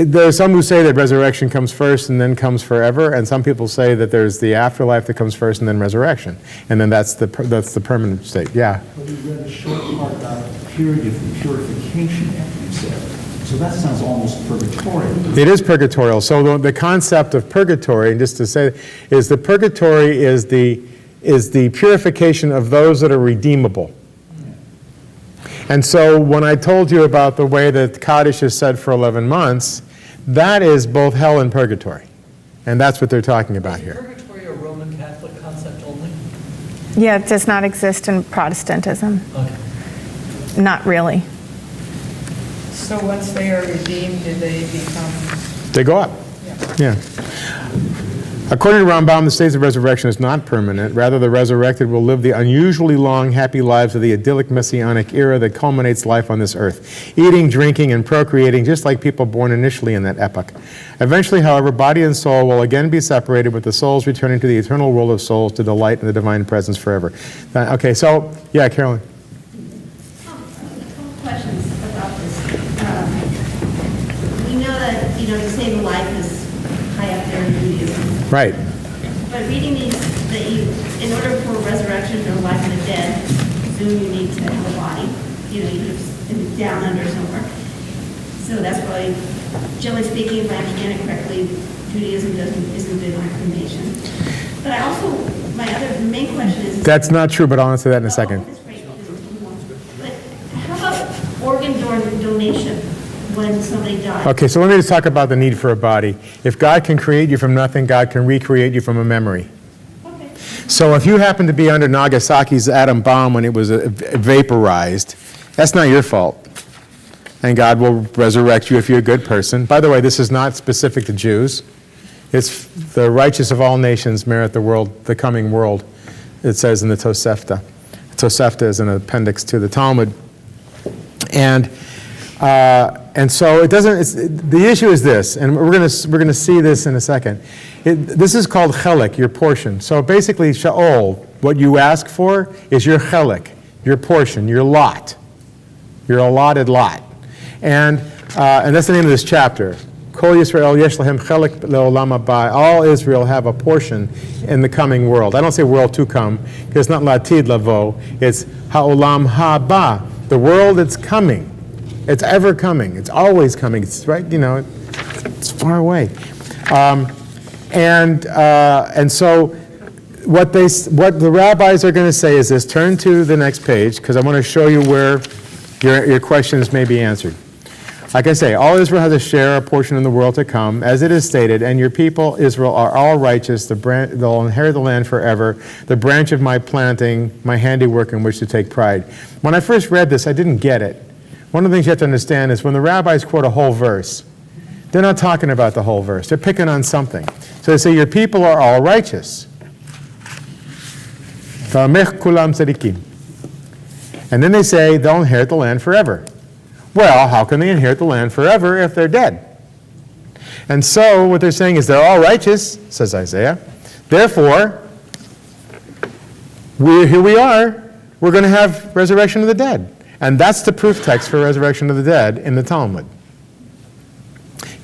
there are some who say that resurrection comes first and then comes forever, and some people say that there's the afterlife that comes first and then resurrection, and then that's the permanent state. Yeah. But we read a short part about a period of purification, after you said. So that sounds almost purgatorial. It is purgatorial. So the concept of purgatory, and just to say, is the purgatory is the purification of those that are redeemable. And so when I told you about the way that Kaddish is said for 11 months, that is both hell and purgatory. And that's what they're talking about here. Is purgatory a Roman Catholic concept only? Yeah, it does not exist in Protestantism. Okay. Not really. So once they are redeemed, do they become? They go up. Yeah. According to Rambam, the state of resurrection is not permanent. Rather, the resurrected will live the unusually long, happy lives of the idyllic Messianic era that culminates life on this earth, eating, drinking, and procreating just like people born initially in that epoch. Eventually, however, body and soul will again be separated, with the souls returning to the eternal world of souls to delight in the divine presence forever. Okay, so, yeah, Carolyn. Questions about this. We know that, to save a life is high up there in Judaism. Right. But reading these, that in order for resurrection or life of the dead, presume you need to have a body. You're down under somewhere. So that's why, generally speaking, if I understand it correctly, Judaism isn't big on cremation. But I also, my main question is... That's not true, but I'll answer that in a second. But how about organ donation when somebody dies? Okay, so let me just talk about the need for a body. If God can create you from nothing, God can recreate you from a memory. Okay. So if you happen to be under Nagasaki's atom bomb when it was vaporized, that's not your fault. And God will resurrect you if you're a good person. By the way, this is not specific to Jews. It's the righteous of all nations merit the coming world, it says in the Tosefta. Tosefta is an appendix to the Talmud. And so it doesn't. The issue is this, and we're going to see this in a second. This is called chelik, your portion. So basically, Sha'ol, what you ask for is your chelik, your portion, your lot, your allotted lot, and that's the name of this chapter. Kol Yisrael yesh lahem chelik leolam haba. All Israel have a portion in the coming world. I don't say world to come because it's not latid lavo. It's ha'olam haba, the world that's coming. It's ever coming. It's always coming. It's right, it's far away. And so what the rabbis are going to say is this. Turn to the next page because I want to show you where your questions may be answered. Like I say, all Israel has a share, a portion in the world to come, as it is stated, and your people, Israel, are all righteous. They'll inherit the land forever, the branch of my planting, my handiwork in which to take pride. When I first read this, I didn't get it. One of the things you have to understand is when the rabbis quote a whole verse, they're not talking about the whole verse. They're picking on something. So they say, your people are all righteous. And then they say, they'll inherit the land forever. Well, how can they inherit the land forever if they're dead? And so what they're saying is they're all righteous, says Isaiah. Therefore, here we are. We're going to have resurrection of the dead. And that's the proof text for resurrection of the dead in the Talmud.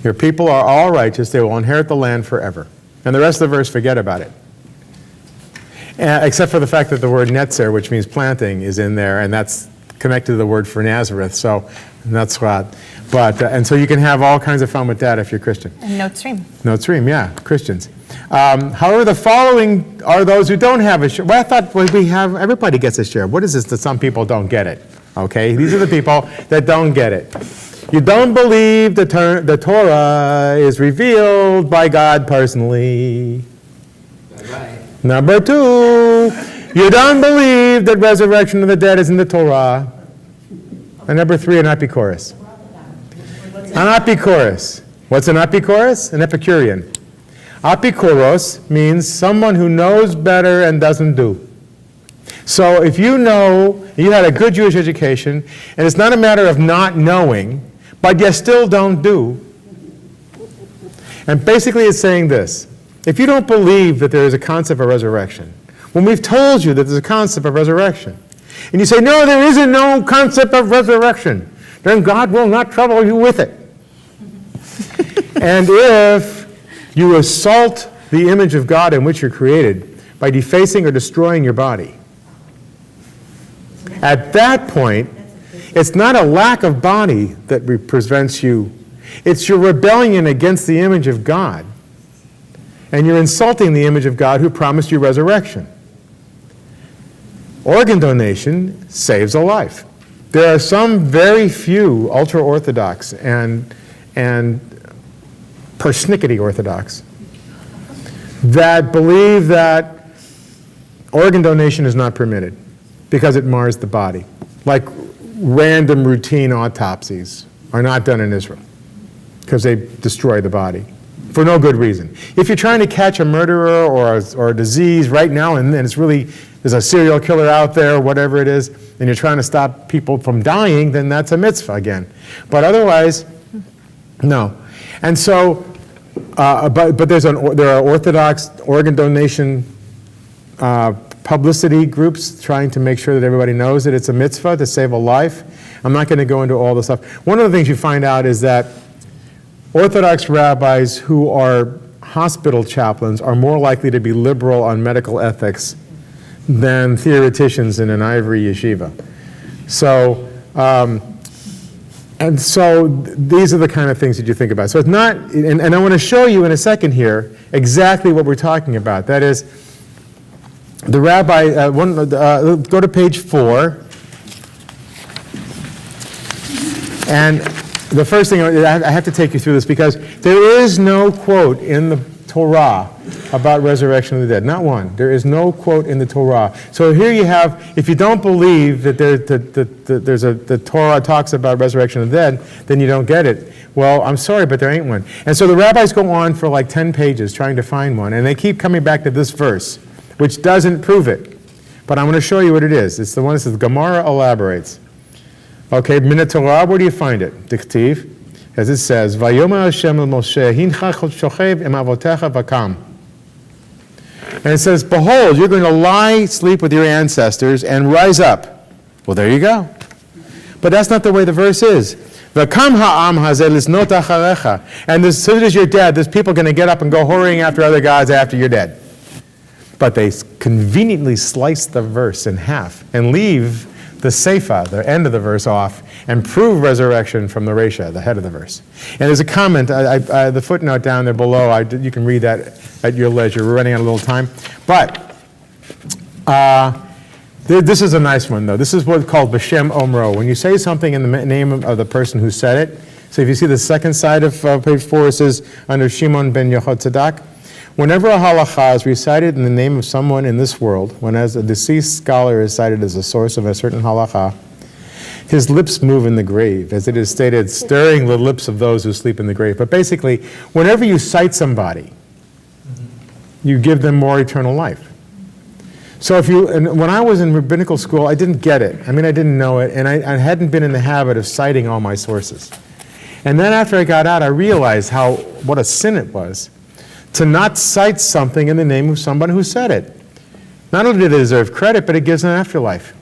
Your people are all righteous. They will inherit the land forever. And the rest of the verse, forget about it. Except for the fact that the word netzer, which means planting, is in there, and that's connected to the word for Nazareth, so Natzrat. And so you can have all kinds of fun with that if you're Christian. And note stream. Note stream, yeah, Christians. However, the following are those who don't have a share. Well, I thought everybody gets a share. What is this that some people don't get it? Okay, these are the people that don't get it. You don't believe the Torah is revealed by God personally. Bye-bye. Number 2, you don't believe that resurrection of the dead is in the Torah. And number 3, an Epicorus. An Epicorus. What's an Epicorus? An Epicurean. Epikuros means someone who knows better and doesn't do. So if you know, you had a good Jewish education, and it's not a matter of not knowing, but you still don't do. And basically it's saying this: if you don't believe that there is a concept of resurrection, when we've told you that there's a concept of resurrection, and you say, no, there isn't no concept of resurrection, then God will not trouble you with it. And if you assault the image of God in which you're created by defacing or destroying your body, at that point, it's not a lack of body that prevents you. It's your rebellion against the image of God. And you're insulting the image of God who promised you resurrection. Organ donation saves a life. There are some very few ultra-Orthodox and persnickety Orthodox that believe that organ donation is not permitted because it mars the body. Like random routine autopsies are not done in Israel because they destroy the body for no good reason. If you're trying to catch a murderer or a disease right now and then there's a serial killer out there, whatever it is, and you're trying to stop people from dying, then that's a mitzvah again. But otherwise, no. And so, but there are Orthodox organ donation publicity groups trying to make sure that everybody knows that it's a mitzvah to save a life. I'm not going to go into all the stuff. One of the things you find out is that Orthodox rabbis who are hospital chaplains are more likely to be liberal on medical ethics than theoreticians in an ivory yeshiva. So, and so these are the kind of things that you think about. So it's not, and I want to show you in a second here exactly what we're talking about. That is, the rabbi, go to page 4. And the first thing, I have to take you through this because there is no quote in the Torah about resurrection of the dead. Not one. There is no quote in the Torah. So here you have, if you don't believe that the Torah talks about resurrection of the dead, then you don't get it. Well, I'm sorry, but there ain't one. And so the rabbis go on for like 10 pages trying to find one, and they keep coming back to this verse, which doesn't prove it. But I'm going to show you what it is. It's the one that says, Gemara elaborates. Okay, Min Torah, where do you find it? Diktiv, as it says, Vayomer Hashem el Moshe, Hincha shochev im avotecha vakam. And it says, behold, you're going to lie, sleep with your ancestors, and rise up. Well, there you go. But that's not the way the verse is. Vakam ha'am hazeh lisnot acharecha. And as soon as you're dead, there's people going to get up and go whoring after other gods after you're dead. But they conveniently slice the verse in half and leave the Seifa, the end of the verse, off, and prove resurrection from the Resha, the head of the verse. And there's a comment, the footnote down there below, you can read that at your leisure. We're running out of a little time. But this is a nice one, though. This is what's called B'Shem Omro. When you say something in the name of the person who said it, so if you see the second side of page 4, it says, under Shimon ben Yehotzadok, whenever a halacha is recited in the name of someone in this world, when as a deceased scholar is cited as a source of a certain halacha, his lips move in the grave, as it is stated, stirring the lips of those who sleep in the grave. But basically, whenever you cite somebody, you give them more eternal life. So when I was in rabbinical school, I didn't get it. I mean, I didn't know it, and I hadn't been in the habit of citing all my sources. And then after I got out, I realized what a sin it was to not cite something in the name of someone who said it. Not only did it deserve credit, but it gives an afterlife.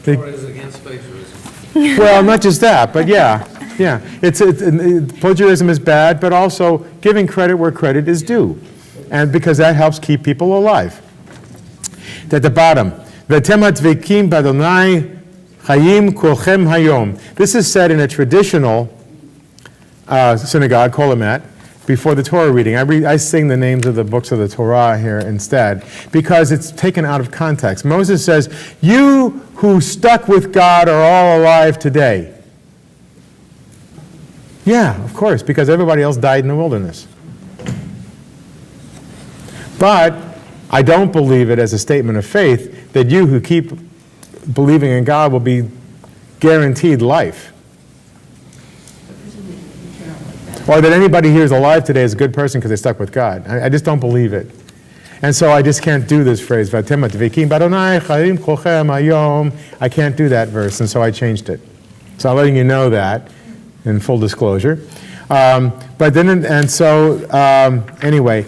The Torah is against plagiarism. Well, not just that, but yeah. Plagiarism is bad, but also giving credit where credit is due, and because that helps keep people alive. At the bottom, V'temat v'kim b'Adonai chayim kulchem hayom. This is said in a traditional synagogue, kolamet, before the Torah reading. I sing the names of the books of the Torah here instead because it's taken out of context. Moses says, you who stuck with God are all alive today. Yeah, of course, because everybody else died in the wilderness. But I don't believe it as a statement of faith that you who keep believing in God will be guaranteed life. Or that anybody here is alive today is a good person because they stuck with God. I just don't believe it. And so I just can't do this phrase. I can't do that verse, and so I changed it. So I'm letting you know that in full disclosure. But then, anyway,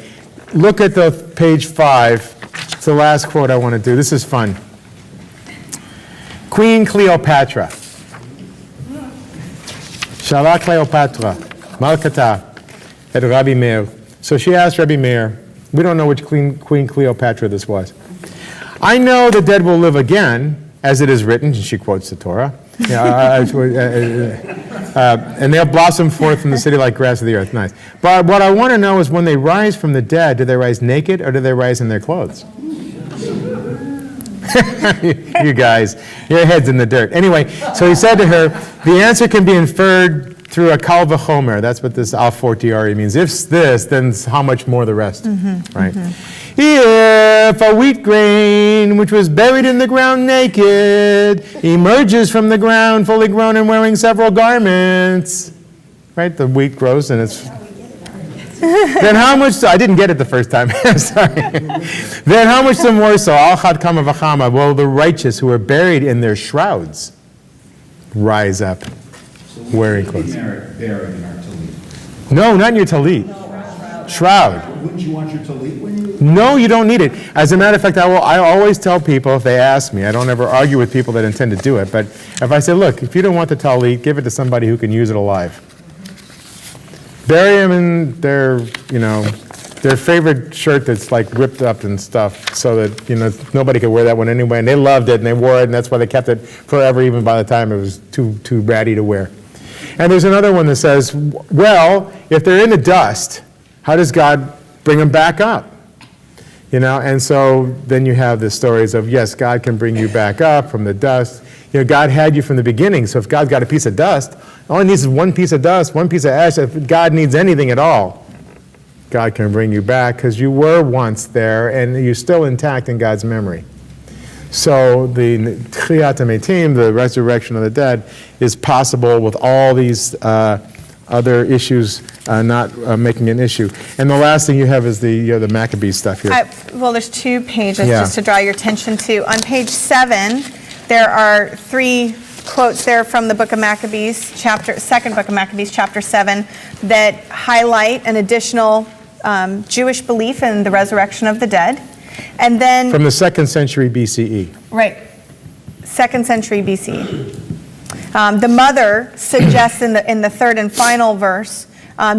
look at the page 5. It's the last quote I want to do. This is fun. Queen Cleopatra. Shala Cleopatra, Malkata, at Rabbi Meir. So she asked Rabbi Meir, we don't know which Queen Cleopatra this was. I know the dead will live again, as it is written, and she quotes the Torah. And they'll blossom forth from the city like grass of the earth. Nice. But what I want to know is when they rise from the dead, do they rise naked or do they rise in their clothes? You guys, your head's in the dirt. Anyway, so he said to her, the answer can be inferred through a kal v'chomer. That's what this al fortiori means. If this, then how much more the rest, right? If a wheat grain, which was buried in the ground naked, emerges from the ground fully grown and wearing several garments, right? The wheat grows and it's... Then how much, I didn't get it the first time, sorry. Then how much the more so, al chad kama v'chama, will the righteous who are buried in their shrouds rise up wearing clothes? Buried in our talit. No, not in your talit. Shroud. Wouldn't you want your talit when you... No, you don't need it. As a matter of fact, I always tell people if they ask me, I don't ever argue with people that intend to do it, but if I say, look, if you don't want the talit, give it to somebody who can use it alive. Bury them in their, their favorite shirt that's like ripped up and stuff so that, nobody could wear that one anyway. And they loved it and they wore it and that's why they kept it forever even by the time it was too ratty to wear. And there's another one that says, well, if they're in the dust, how does God bring them back up? And so then you have the stories of, yes, God can bring you back up from the dust. God had you from the beginning, so if God's got a piece of dust, all he needs is one piece of dust, one piece of ash. If God needs anything at all, God can bring you back because you were once there and you're still intact in God's memory. So the Tchiyat HaMetim, the resurrection of the dead, is possible with all these other issues not making an issue. And the last thing you have is the Maccabees stuff here. Well, there's 2 pages Yeah. just to draw your attention to. On page 7, there are 3 quotes there from the book of Maccabees, second book of Maccabees, chapter 7, that highlight an additional Jewish belief in the resurrection of the dead. And then... From the 2nd century BCE. Right. 2nd century BCE. The mother suggests in the 3rd and final verse,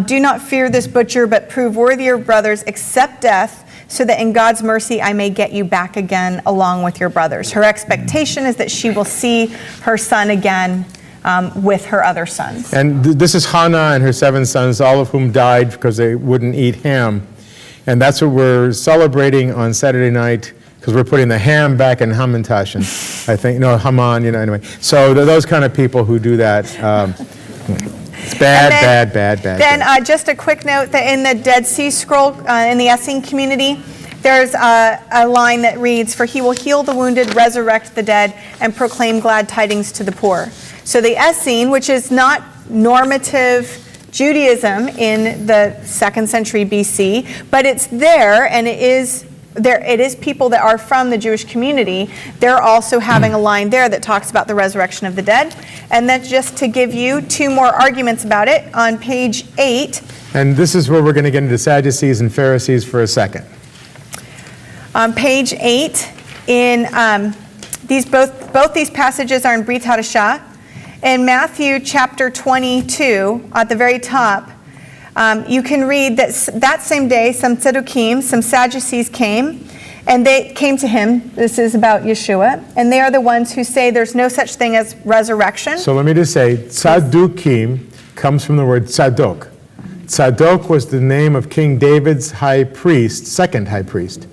do not fear this butcher, but prove worthy your brothers, accept death, so that in God's mercy I may get you back again along with your brothers. Her expectation is that she will see her son again with her other sons. And this is Hannah and her 7 sons, all of whom died because they wouldn't eat ham. And that's what we're celebrating on Saturday night, because we're putting the ham back in Hamantaschen, I think. No, Haman, anyway. So those kind of people who do that, it's bad. Then just a quick note that in the Dead Sea Scroll, in the Essene community, there's a line that reads, for he will heal the wounded, resurrect the dead, and proclaim glad tidings to the poor. So the Essene, which is not normative Judaism in the 2nd century BC, but it's there, and it is people that are from the Jewish community. They're also having a line there that talks about the resurrection of the dead. And then just to give you 2 more arguments about it, on page 8. And this is where we're going to get into Sadducees and Pharisees for a second. On page 8, in both these passages are in Brit Hadashah. In Matthew chapter 22, at the very top, you can read that same day, some Tzaddukim, some Sadducees came, and they came to him. This is about Yeshua, and they are the ones who say there's no such thing as resurrection. So let me just say, Tzaddukim comes from the word Tzadok. Tzadok was the name of King David's high priest, 2nd high priest.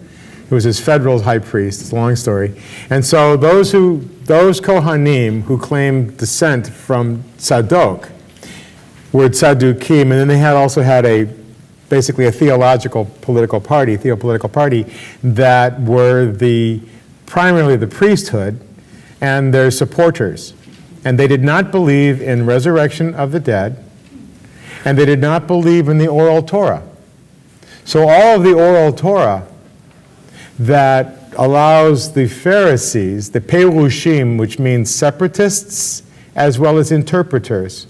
It was his federal high priest. It's a long story. And so those Kohanim who claim descent from Tzadok were Sadducees, and then they also had basically a theopolitical party that were primarily the priesthood and their supporters. And they did not believe in resurrection of the dead, and they did not believe in the oral Torah. So all of the oral Torah that allows the Pharisees, the Perushim, which means separatists as well as interpreters,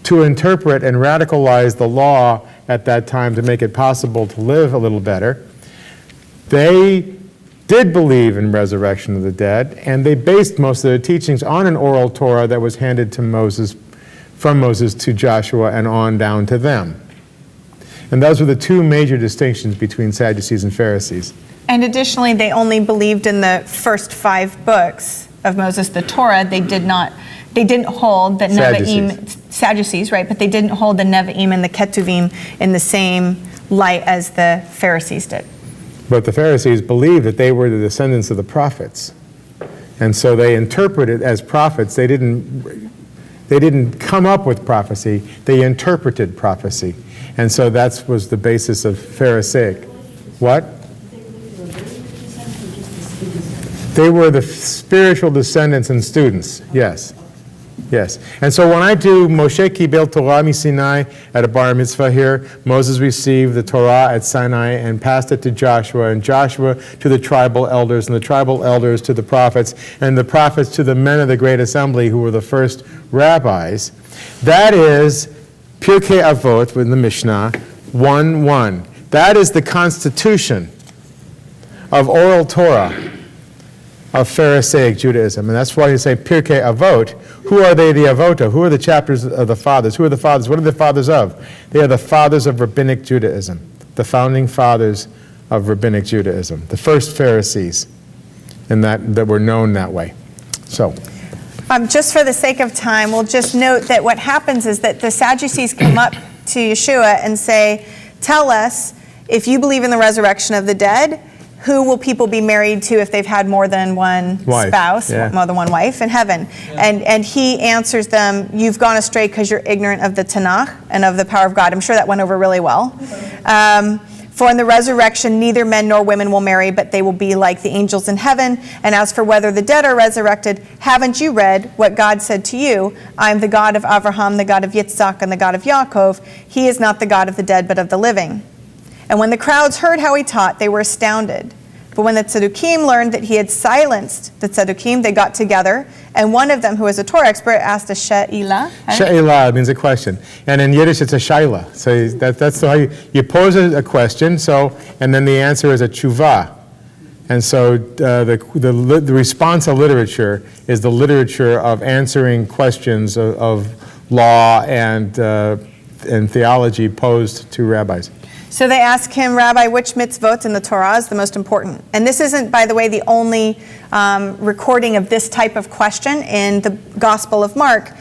to interpret and radicalize the law at that time to make it possible to live a little better, they did believe in resurrection of the dead, and they based most of their teachings on an oral Torah that was handed to Moses, from Moses to Joshua and on down to them. And those were the two major distinctions between Sadducees and Pharisees. And additionally, they only believed in the first 5 books of Moses, the Torah. They didn't hold the Nevi'im, Sadducees, right? But they didn't hold the Nevi'im and the Ketuvim in the same light as the Pharisees did. But the Pharisees believed that they were the descendants of the prophets. And so they interpreted as prophets. They didn't come up with prophecy, they interpreted prophecy. And so that was the basis of Pharisaic. What? They were the spiritual descendants and students, yes. Yes. And so when I do Moshe Kibel Torah Misinai at a bar mitzvah here, Moses received the Torah at Sinai and passed it to Joshua, and Joshua to the tribal elders, and the tribal elders to the prophets, and the prophets to the men of the great assembly who were the first rabbis. That is Pirkei Avot in the Mishnah 1:1. That is the constitution of oral Torah of Pharisaic Judaism. And that's why you say Pirkei Avot. Who are they, the Avota? Who are the chapters of the fathers? Who are the fathers? What are the fathers of? They are the fathers of Rabbinic Judaism, the founding fathers of Rabbinic Judaism, the first Pharisees, and that were known that way. So, just for the sake of time, we'll just note that what happens is that the Sadducees come up to Yeshua and say, tell us, if you believe in the resurrection of the dead, who will people be married to if they've had more than one spouse, more than one wife in heaven? Yeah. And he answers them, you've gone astray because you're ignorant of the Tanakh and of the power of God. I'm sure that went over really well. For in the resurrection, neither men nor women will marry, but they will be like the angels in heaven. And as for whether the dead are resurrected, haven't you read what God said to you? I am the God of Abraham, the God of Yitzhak, and the God of Yaakov. He is not the God of the dead, but of the living. And when the crowds heard how he taught, they were astounded. But when the Tzaddukim learned that he had silenced the Tzaddukim, they got together, and one of them, who was a Torah expert, asked a she'ilah. She'ilah means a question. And in Yiddish, it's a shaila. So that's how you pose a question, and then the answer is a tshuva. And so the responsa literature is the literature of answering questions of law and theology posed to rabbis. So they ask him, Rabbi, which mitzvot in the Torah is the most important? And this isn't, by the way, the only recording of this type of question in the Gospel of Mark.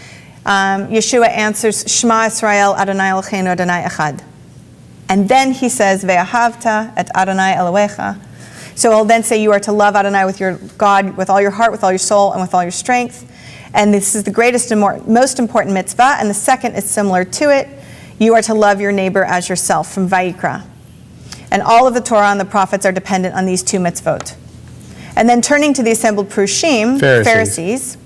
Yeshua answers, Shema Yisrael, Adonai Eloheinu, Adonai Echad. And then he says, Ve'ahavta et Adonai Elohecha. So he'll then say, you are to love Adonai with your God, with all your heart, with all your soul, and with all your strength. And this is the greatest and most important mitzvah. And the second is similar to it. You are to love your neighbor as yourself, from Vayikra. And all of the Torah and the prophets are dependent on these two mitzvot. And then turning to the assembled Prushim, Pharisees,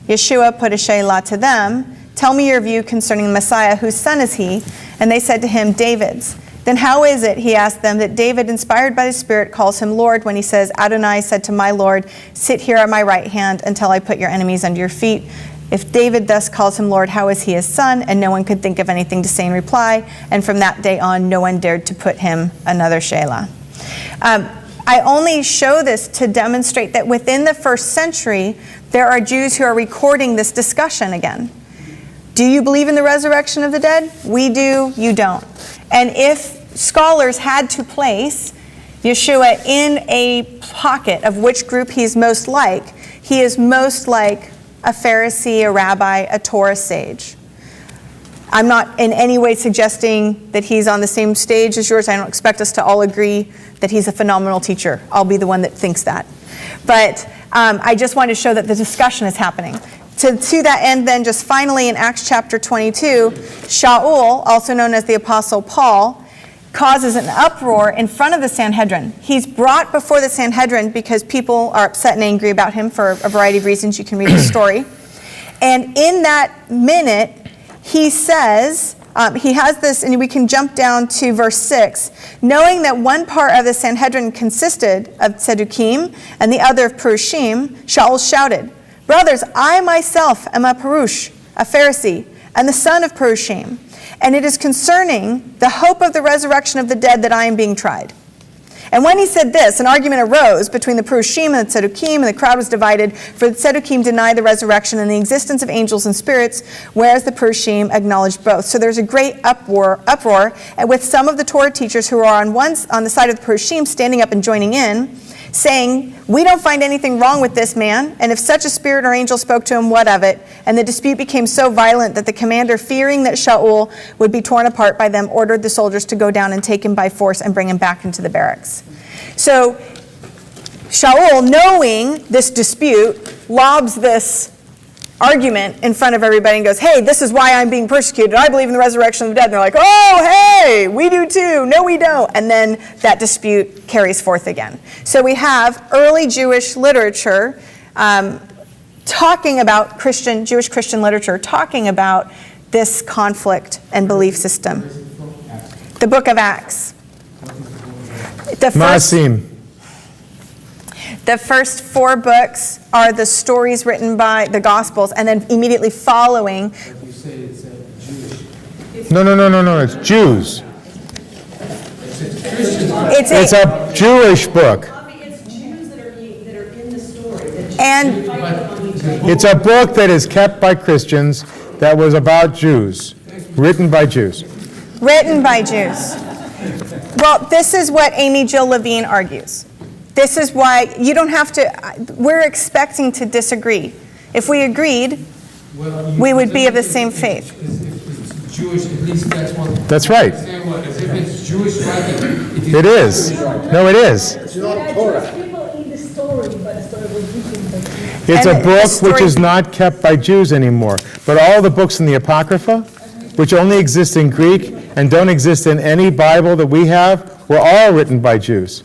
Yeshua put a she'ilah to them, tell me your view concerning the Messiah, whose son is he? And they said to him, David's. Then how is it, he asked them, that David, inspired by the Spirit, calls him Lord when he says, Adonai said to my Lord, sit here at my right hand until I put your enemies under your feet? If David thus calls him Lord, how is he his son? And no one could think of anything to say in reply. And from that day on, no one dared to put him another she'ilah. I only show this to demonstrate that within the first century, there are Jews who are recording this discussion again. Do you believe in the resurrection of the dead? We do, you don't. And if scholars had to place Yeshua in a pocket of which group he's most like, he is most like a Pharisee, a rabbi, a Torah sage. I'm not in any way suggesting that he's on the same stage as yours. I don't expect us to all agree that he's a phenomenal teacher. I'll be the one that thinks that. But I just want to show that the discussion is happening. To that end, then, just finally in Acts chapter 22, Shaul, also known as the Apostle Paul, causes an uproar in front of the Sanhedrin. He's brought before the Sanhedrin because people are upset and angry about him for a variety of reasons. You can read the story. And in that minute, he says, he has this, and we can jump down to verse 6. Knowing that one part of the Sanhedrin consisted of Tzedukim and the other of Perushim, Shaul shouted, "Brothers, I myself am a Perush, a Pharisee, and the son of Perushim, and it is concerning the hope of the resurrection of the dead that I am being tried." And when he said this, an argument arose between the Perushim and the Tzedukim, and the crowd was divided, for the Tzedukim denied the resurrection and the existence of angels and spirits, whereas the Perushim acknowledged both. So there's a great uproar, and with some of the Torah teachers who are on the side of the Perushim standing up and joining in, saying, "We don't find anything wrong with this man, and if such a spirit or angel spoke to him, what of it?" And the dispute became so violent that the commander, fearing that Shaul would be torn apart by them, ordered the soldiers to go down and take him by force and bring him back into the barracks. So Shaul, knowing this dispute, lobs this argument in front of everybody and goes, "Hey, this is why I'm being persecuted. I believe in the resurrection of the dead." And they're like, "Oh, hey, we do too. No, we don't." And then that dispute carries forth again. So we have early Jewish literature talking about Jewish Christian literature, talking about this conflict and belief system. The book of Acts. The first 4 books are the stories written by the Gospels, and then immediately following. You say it's Jewish. No, it's Jews. It's a Jewish book. It's Jews that are in the story. And it's a book that is kept by Christians that was about Jews, written by Jews. Written by Jews. Well, this is what Amy Jill Levine argues. This is why you don't have to, we're expecting to disagree. If we agreed, we would be of the same faith. If it's Jewish, at least that's what. That's right. If it's Jewish writing, It is. No, it is. It's not Torah. People in the story, but the story was written by Jesus. It's a book which is not kept by Jews anymore. But all the books in the Apocrypha, which only exist in Greek and don't exist in any Bible that we have, were all written by Jews.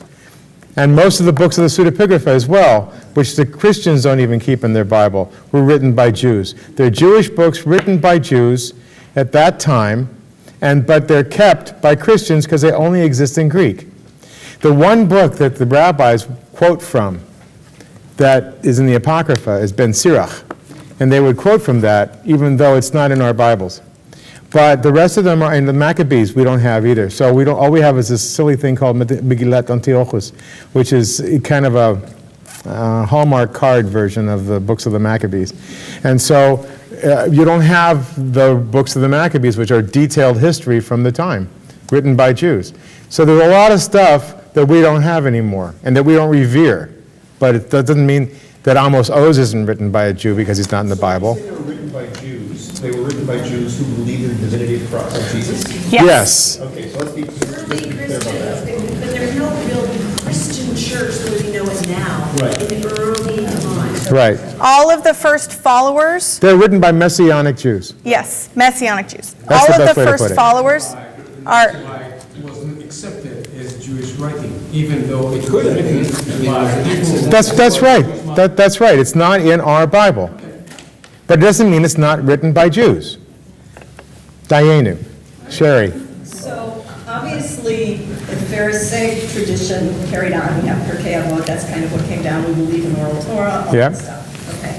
And most of the books of the Pseudepigrapha as well, which the Christians don't even keep in their Bible, were written by Jews. They're Jewish books written by Jews at that time, but they're kept by Christians because they only exist in Greek. The one book that the rabbis quote from that is in the Apocrypha is Ben Sirach, and they would quote from that even though it's not in our Bibles. But the rest of them are in the Maccabees. We don't have either. So all we have is this silly thing called Megillat Antiochus, which is kind of a Hallmark card version of the books of the Maccabees. And so you don't have the books of the Maccabees, which are detailed history from the time, written by Jews. So there's a lot of stuff that we don't have anymore and that we don't revere. But it doesn't mean that Amos Oz isn't written by a Jew because he's not in the Bible. They were written by Jews. They were written by Jews who believed in the divinity of Christ, of Jesus? Yes. Okay, so let's be Early clear about that. Christians, but there's no real Christian church the way we know it now. Right. In the early times. Right. All of the first followers, They're written by Messianic Jews. yes, Messianic Jews. That's All the of the best way to put first it. followers are, it wasn't accepted as Jewish writing, even though it could have been. That's right. That's right. It's not in our Bible. But it doesn't mean it's not written by Jews. Dayenu. Sherry. So obviously, the Pharisaic tradition carried on. We have Pirkei Avot, that's kind of what came down. We believe in oral Torah, all Yeah. that stuff. Okay.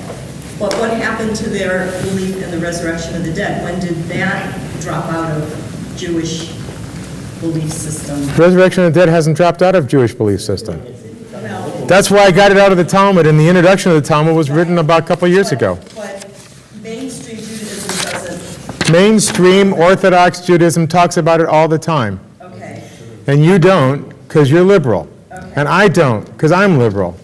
But what happened to their belief in the resurrection of the dead? When did that drop out of Jewish belief system? Resurrection of the dead hasn't dropped out of Jewish belief system. No. That's why I got it out of the Talmud, and the introduction of the Talmud was written about a couple of years ago. But mainstream Judaism doesn't. Mainstream Orthodox Judaism talks about it all the time. Okay. And you don't, because you're liberal. And I don't, because I'm liberal.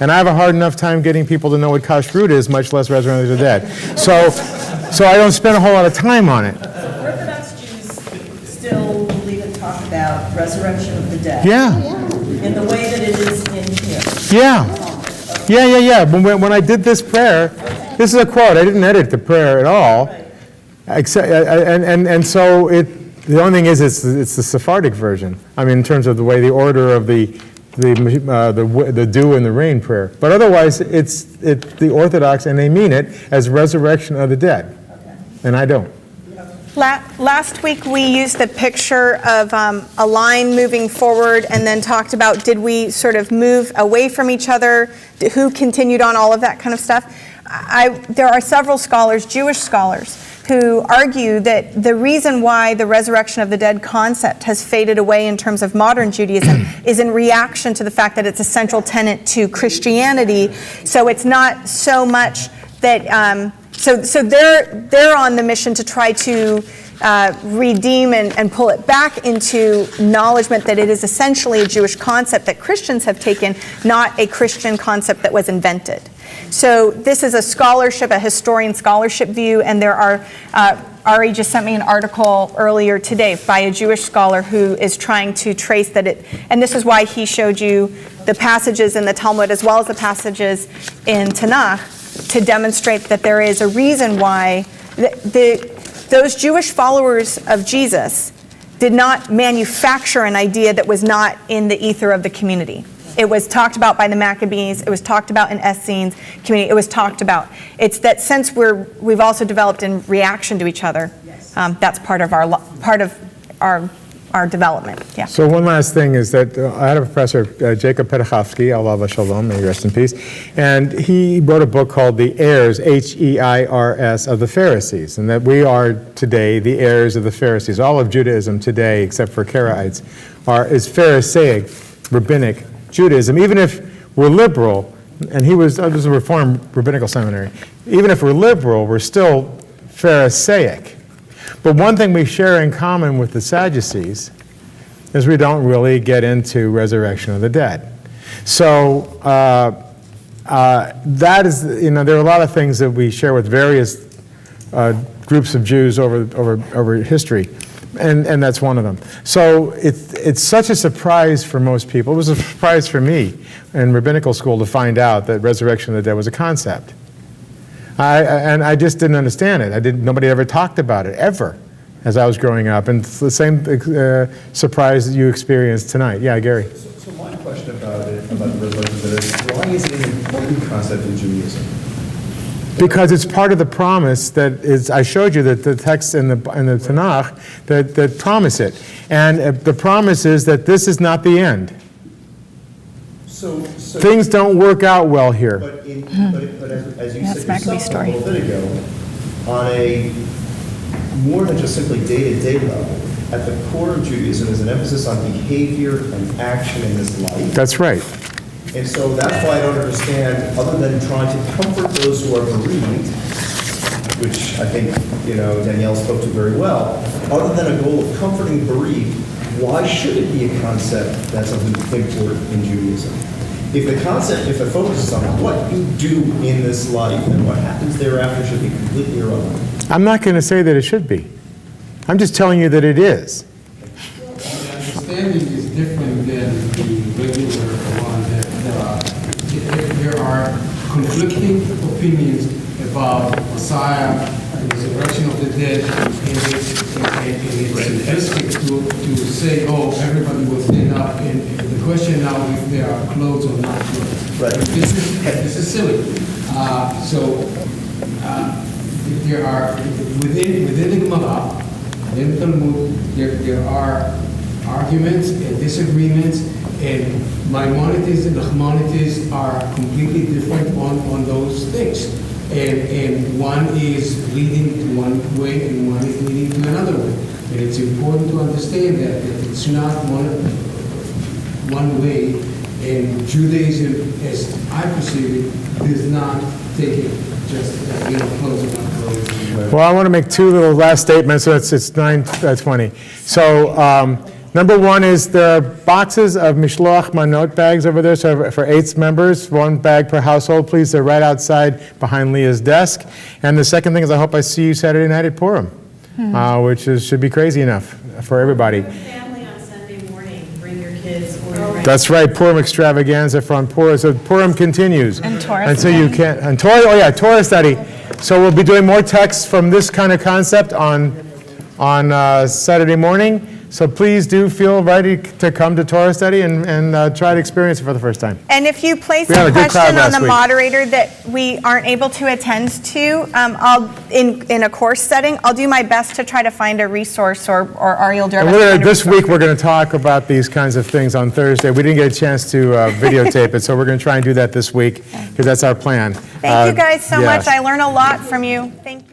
And I have a hard enough time getting people to know what kashrut is, much less resurrection of the dead. So I don't spend a whole lot of time on it. Orthodox Jews still believe and talk about resurrection of the dead. Yeah. In the way that it is in here. Yeah. When I did this prayer, This is a quote. I didn't edit the prayer at all. Except, and so the only thing is it's the Sephardic version. I mean, in terms of the way the order of the dew and the rain prayer. But otherwise, it's the Orthodox, and they mean it as resurrection of the dead. And I don't. Last week, we used the picture of a line moving forward and then talked about, did we sort of move away from each other? Who continued on, all of that kind of stuff? There are several scholars, Jewish scholars, who argue that the reason why the resurrection of the dead concept has faded away in terms of modern Judaism is in reaction to the fact that it's a central tenet to Christianity. So it's not so much that, so they're on the mission to try to redeem and pull it back into acknowledgement that it is essentially a Jewish concept that Christians have taken, not a Christian concept that was invented. So this is a scholarship, a historian scholarship view, and there are, Ari just sent me an article earlier today by a Jewish scholar who is trying to trace that it, and this is why he showed you the passages in the Talmud as well as the passages in Tanakh to demonstrate that there is a reason why those Jewish followers of Jesus did not manufacture an idea that was not in the ether of the community. It was talked about by the Maccabees. It was talked about in Essenes community. It was talked about. It's that since we've also developed in reaction to each other, that's part of our development. Yeah. So one last thing is that I had a professor, Jacob Pedachowski, Allah Shalom, may he rest in peace, and he wrote a book called The Heirs, Heirs, of the Pharisees, and that we are today the heirs of the Pharisees. All of Judaism today, except for Karaites, is Pharisaic, rabbinic Judaism. Even if we're liberal, and this was a Reformed rabbinical seminary, even if we're liberal, we're still Pharisaic. But one thing we share in common with the Sadducees is we don't really get into resurrection of the dead. So that is, there are a lot of things that we share with various groups of Jews over history, and that's one of them. So it's such a surprise for most people. It was a surprise for me in rabbinical school to find out that resurrection of the dead was a concept. And I just didn't understand it. Nobody ever talked about it, ever, as I was growing up. And it's the same surprise that you experienced tonight. Yeah, Gary. So my question about the resurrection of the dead, why is it an important concept in Judaism? Because it's part of the promise that is, I showed you that the text in the Tanakh that promise it. And the promise is that this is not the end. So things don't work out well here. But as you said yourself a little bit ago, on a more than just simply day-to-day level, at the core of Judaism is an emphasis on behavior and action in this life. That's right. And so that's why I don't understand, other than trying to comfort those who are bereaved, which I think, Danielle spoke to very well, other than a goal of comforting bereaved, why should it be a concept that's of import in Judaism? If the focus is on what you do in this life and what happens thereafter should be completely irrelevant. I'm not going to say that it should be. I'm just telling you that it is. The understanding is different than the regular one that there are conflicting opinions about Messiah, the resurrection of the dead, and it's simplistic to say, everybody will stand up, and the question now if they are clothes or not clothes. Right. This is silly. There are within the Gemara, within the Talmud, there are arguments and disagreements, and Maimonides and Nachmanides are completely different on those things. And one is leading to one way and one is leading to another way. And it's important to understand that it's not one way, and Judaism, as I perceive it, does not take it just close or not close. Well, I want to make two little last statements. So it's 9:20. So number one is there are boxes of Mishloach Manot bags over there. So for 8 members, 1 bag per household. Please, they're right outside behind Leah's desk. And the second thing is I hope I see you Saturday night at Purim, which should be crazy enough for everybody. Family on Sunday morning, bring your kids or your That's right, Purim extravaganza from Purim. So Purim continues. And Torah And so you study. can, and Torah, oh yeah, Torah study. So we'll be doing more texts from this kind of concept on Saturday morning. So please do feel ready to come to Torah study and try to experience it for the first time. And if you place We had a a good crowd question on last the week. moderator that we aren't able to attend to, I'll, in a course setting, I'll do my best to try to find a resource, or Ariel, do And this week, we're going to talk about these kinds of things on Thursday. We didn't get a chance to videotape it, so we're going to try and do that this week, because that's our plan. Thank you guys so yes. much. I learn a lot from you. Thank you.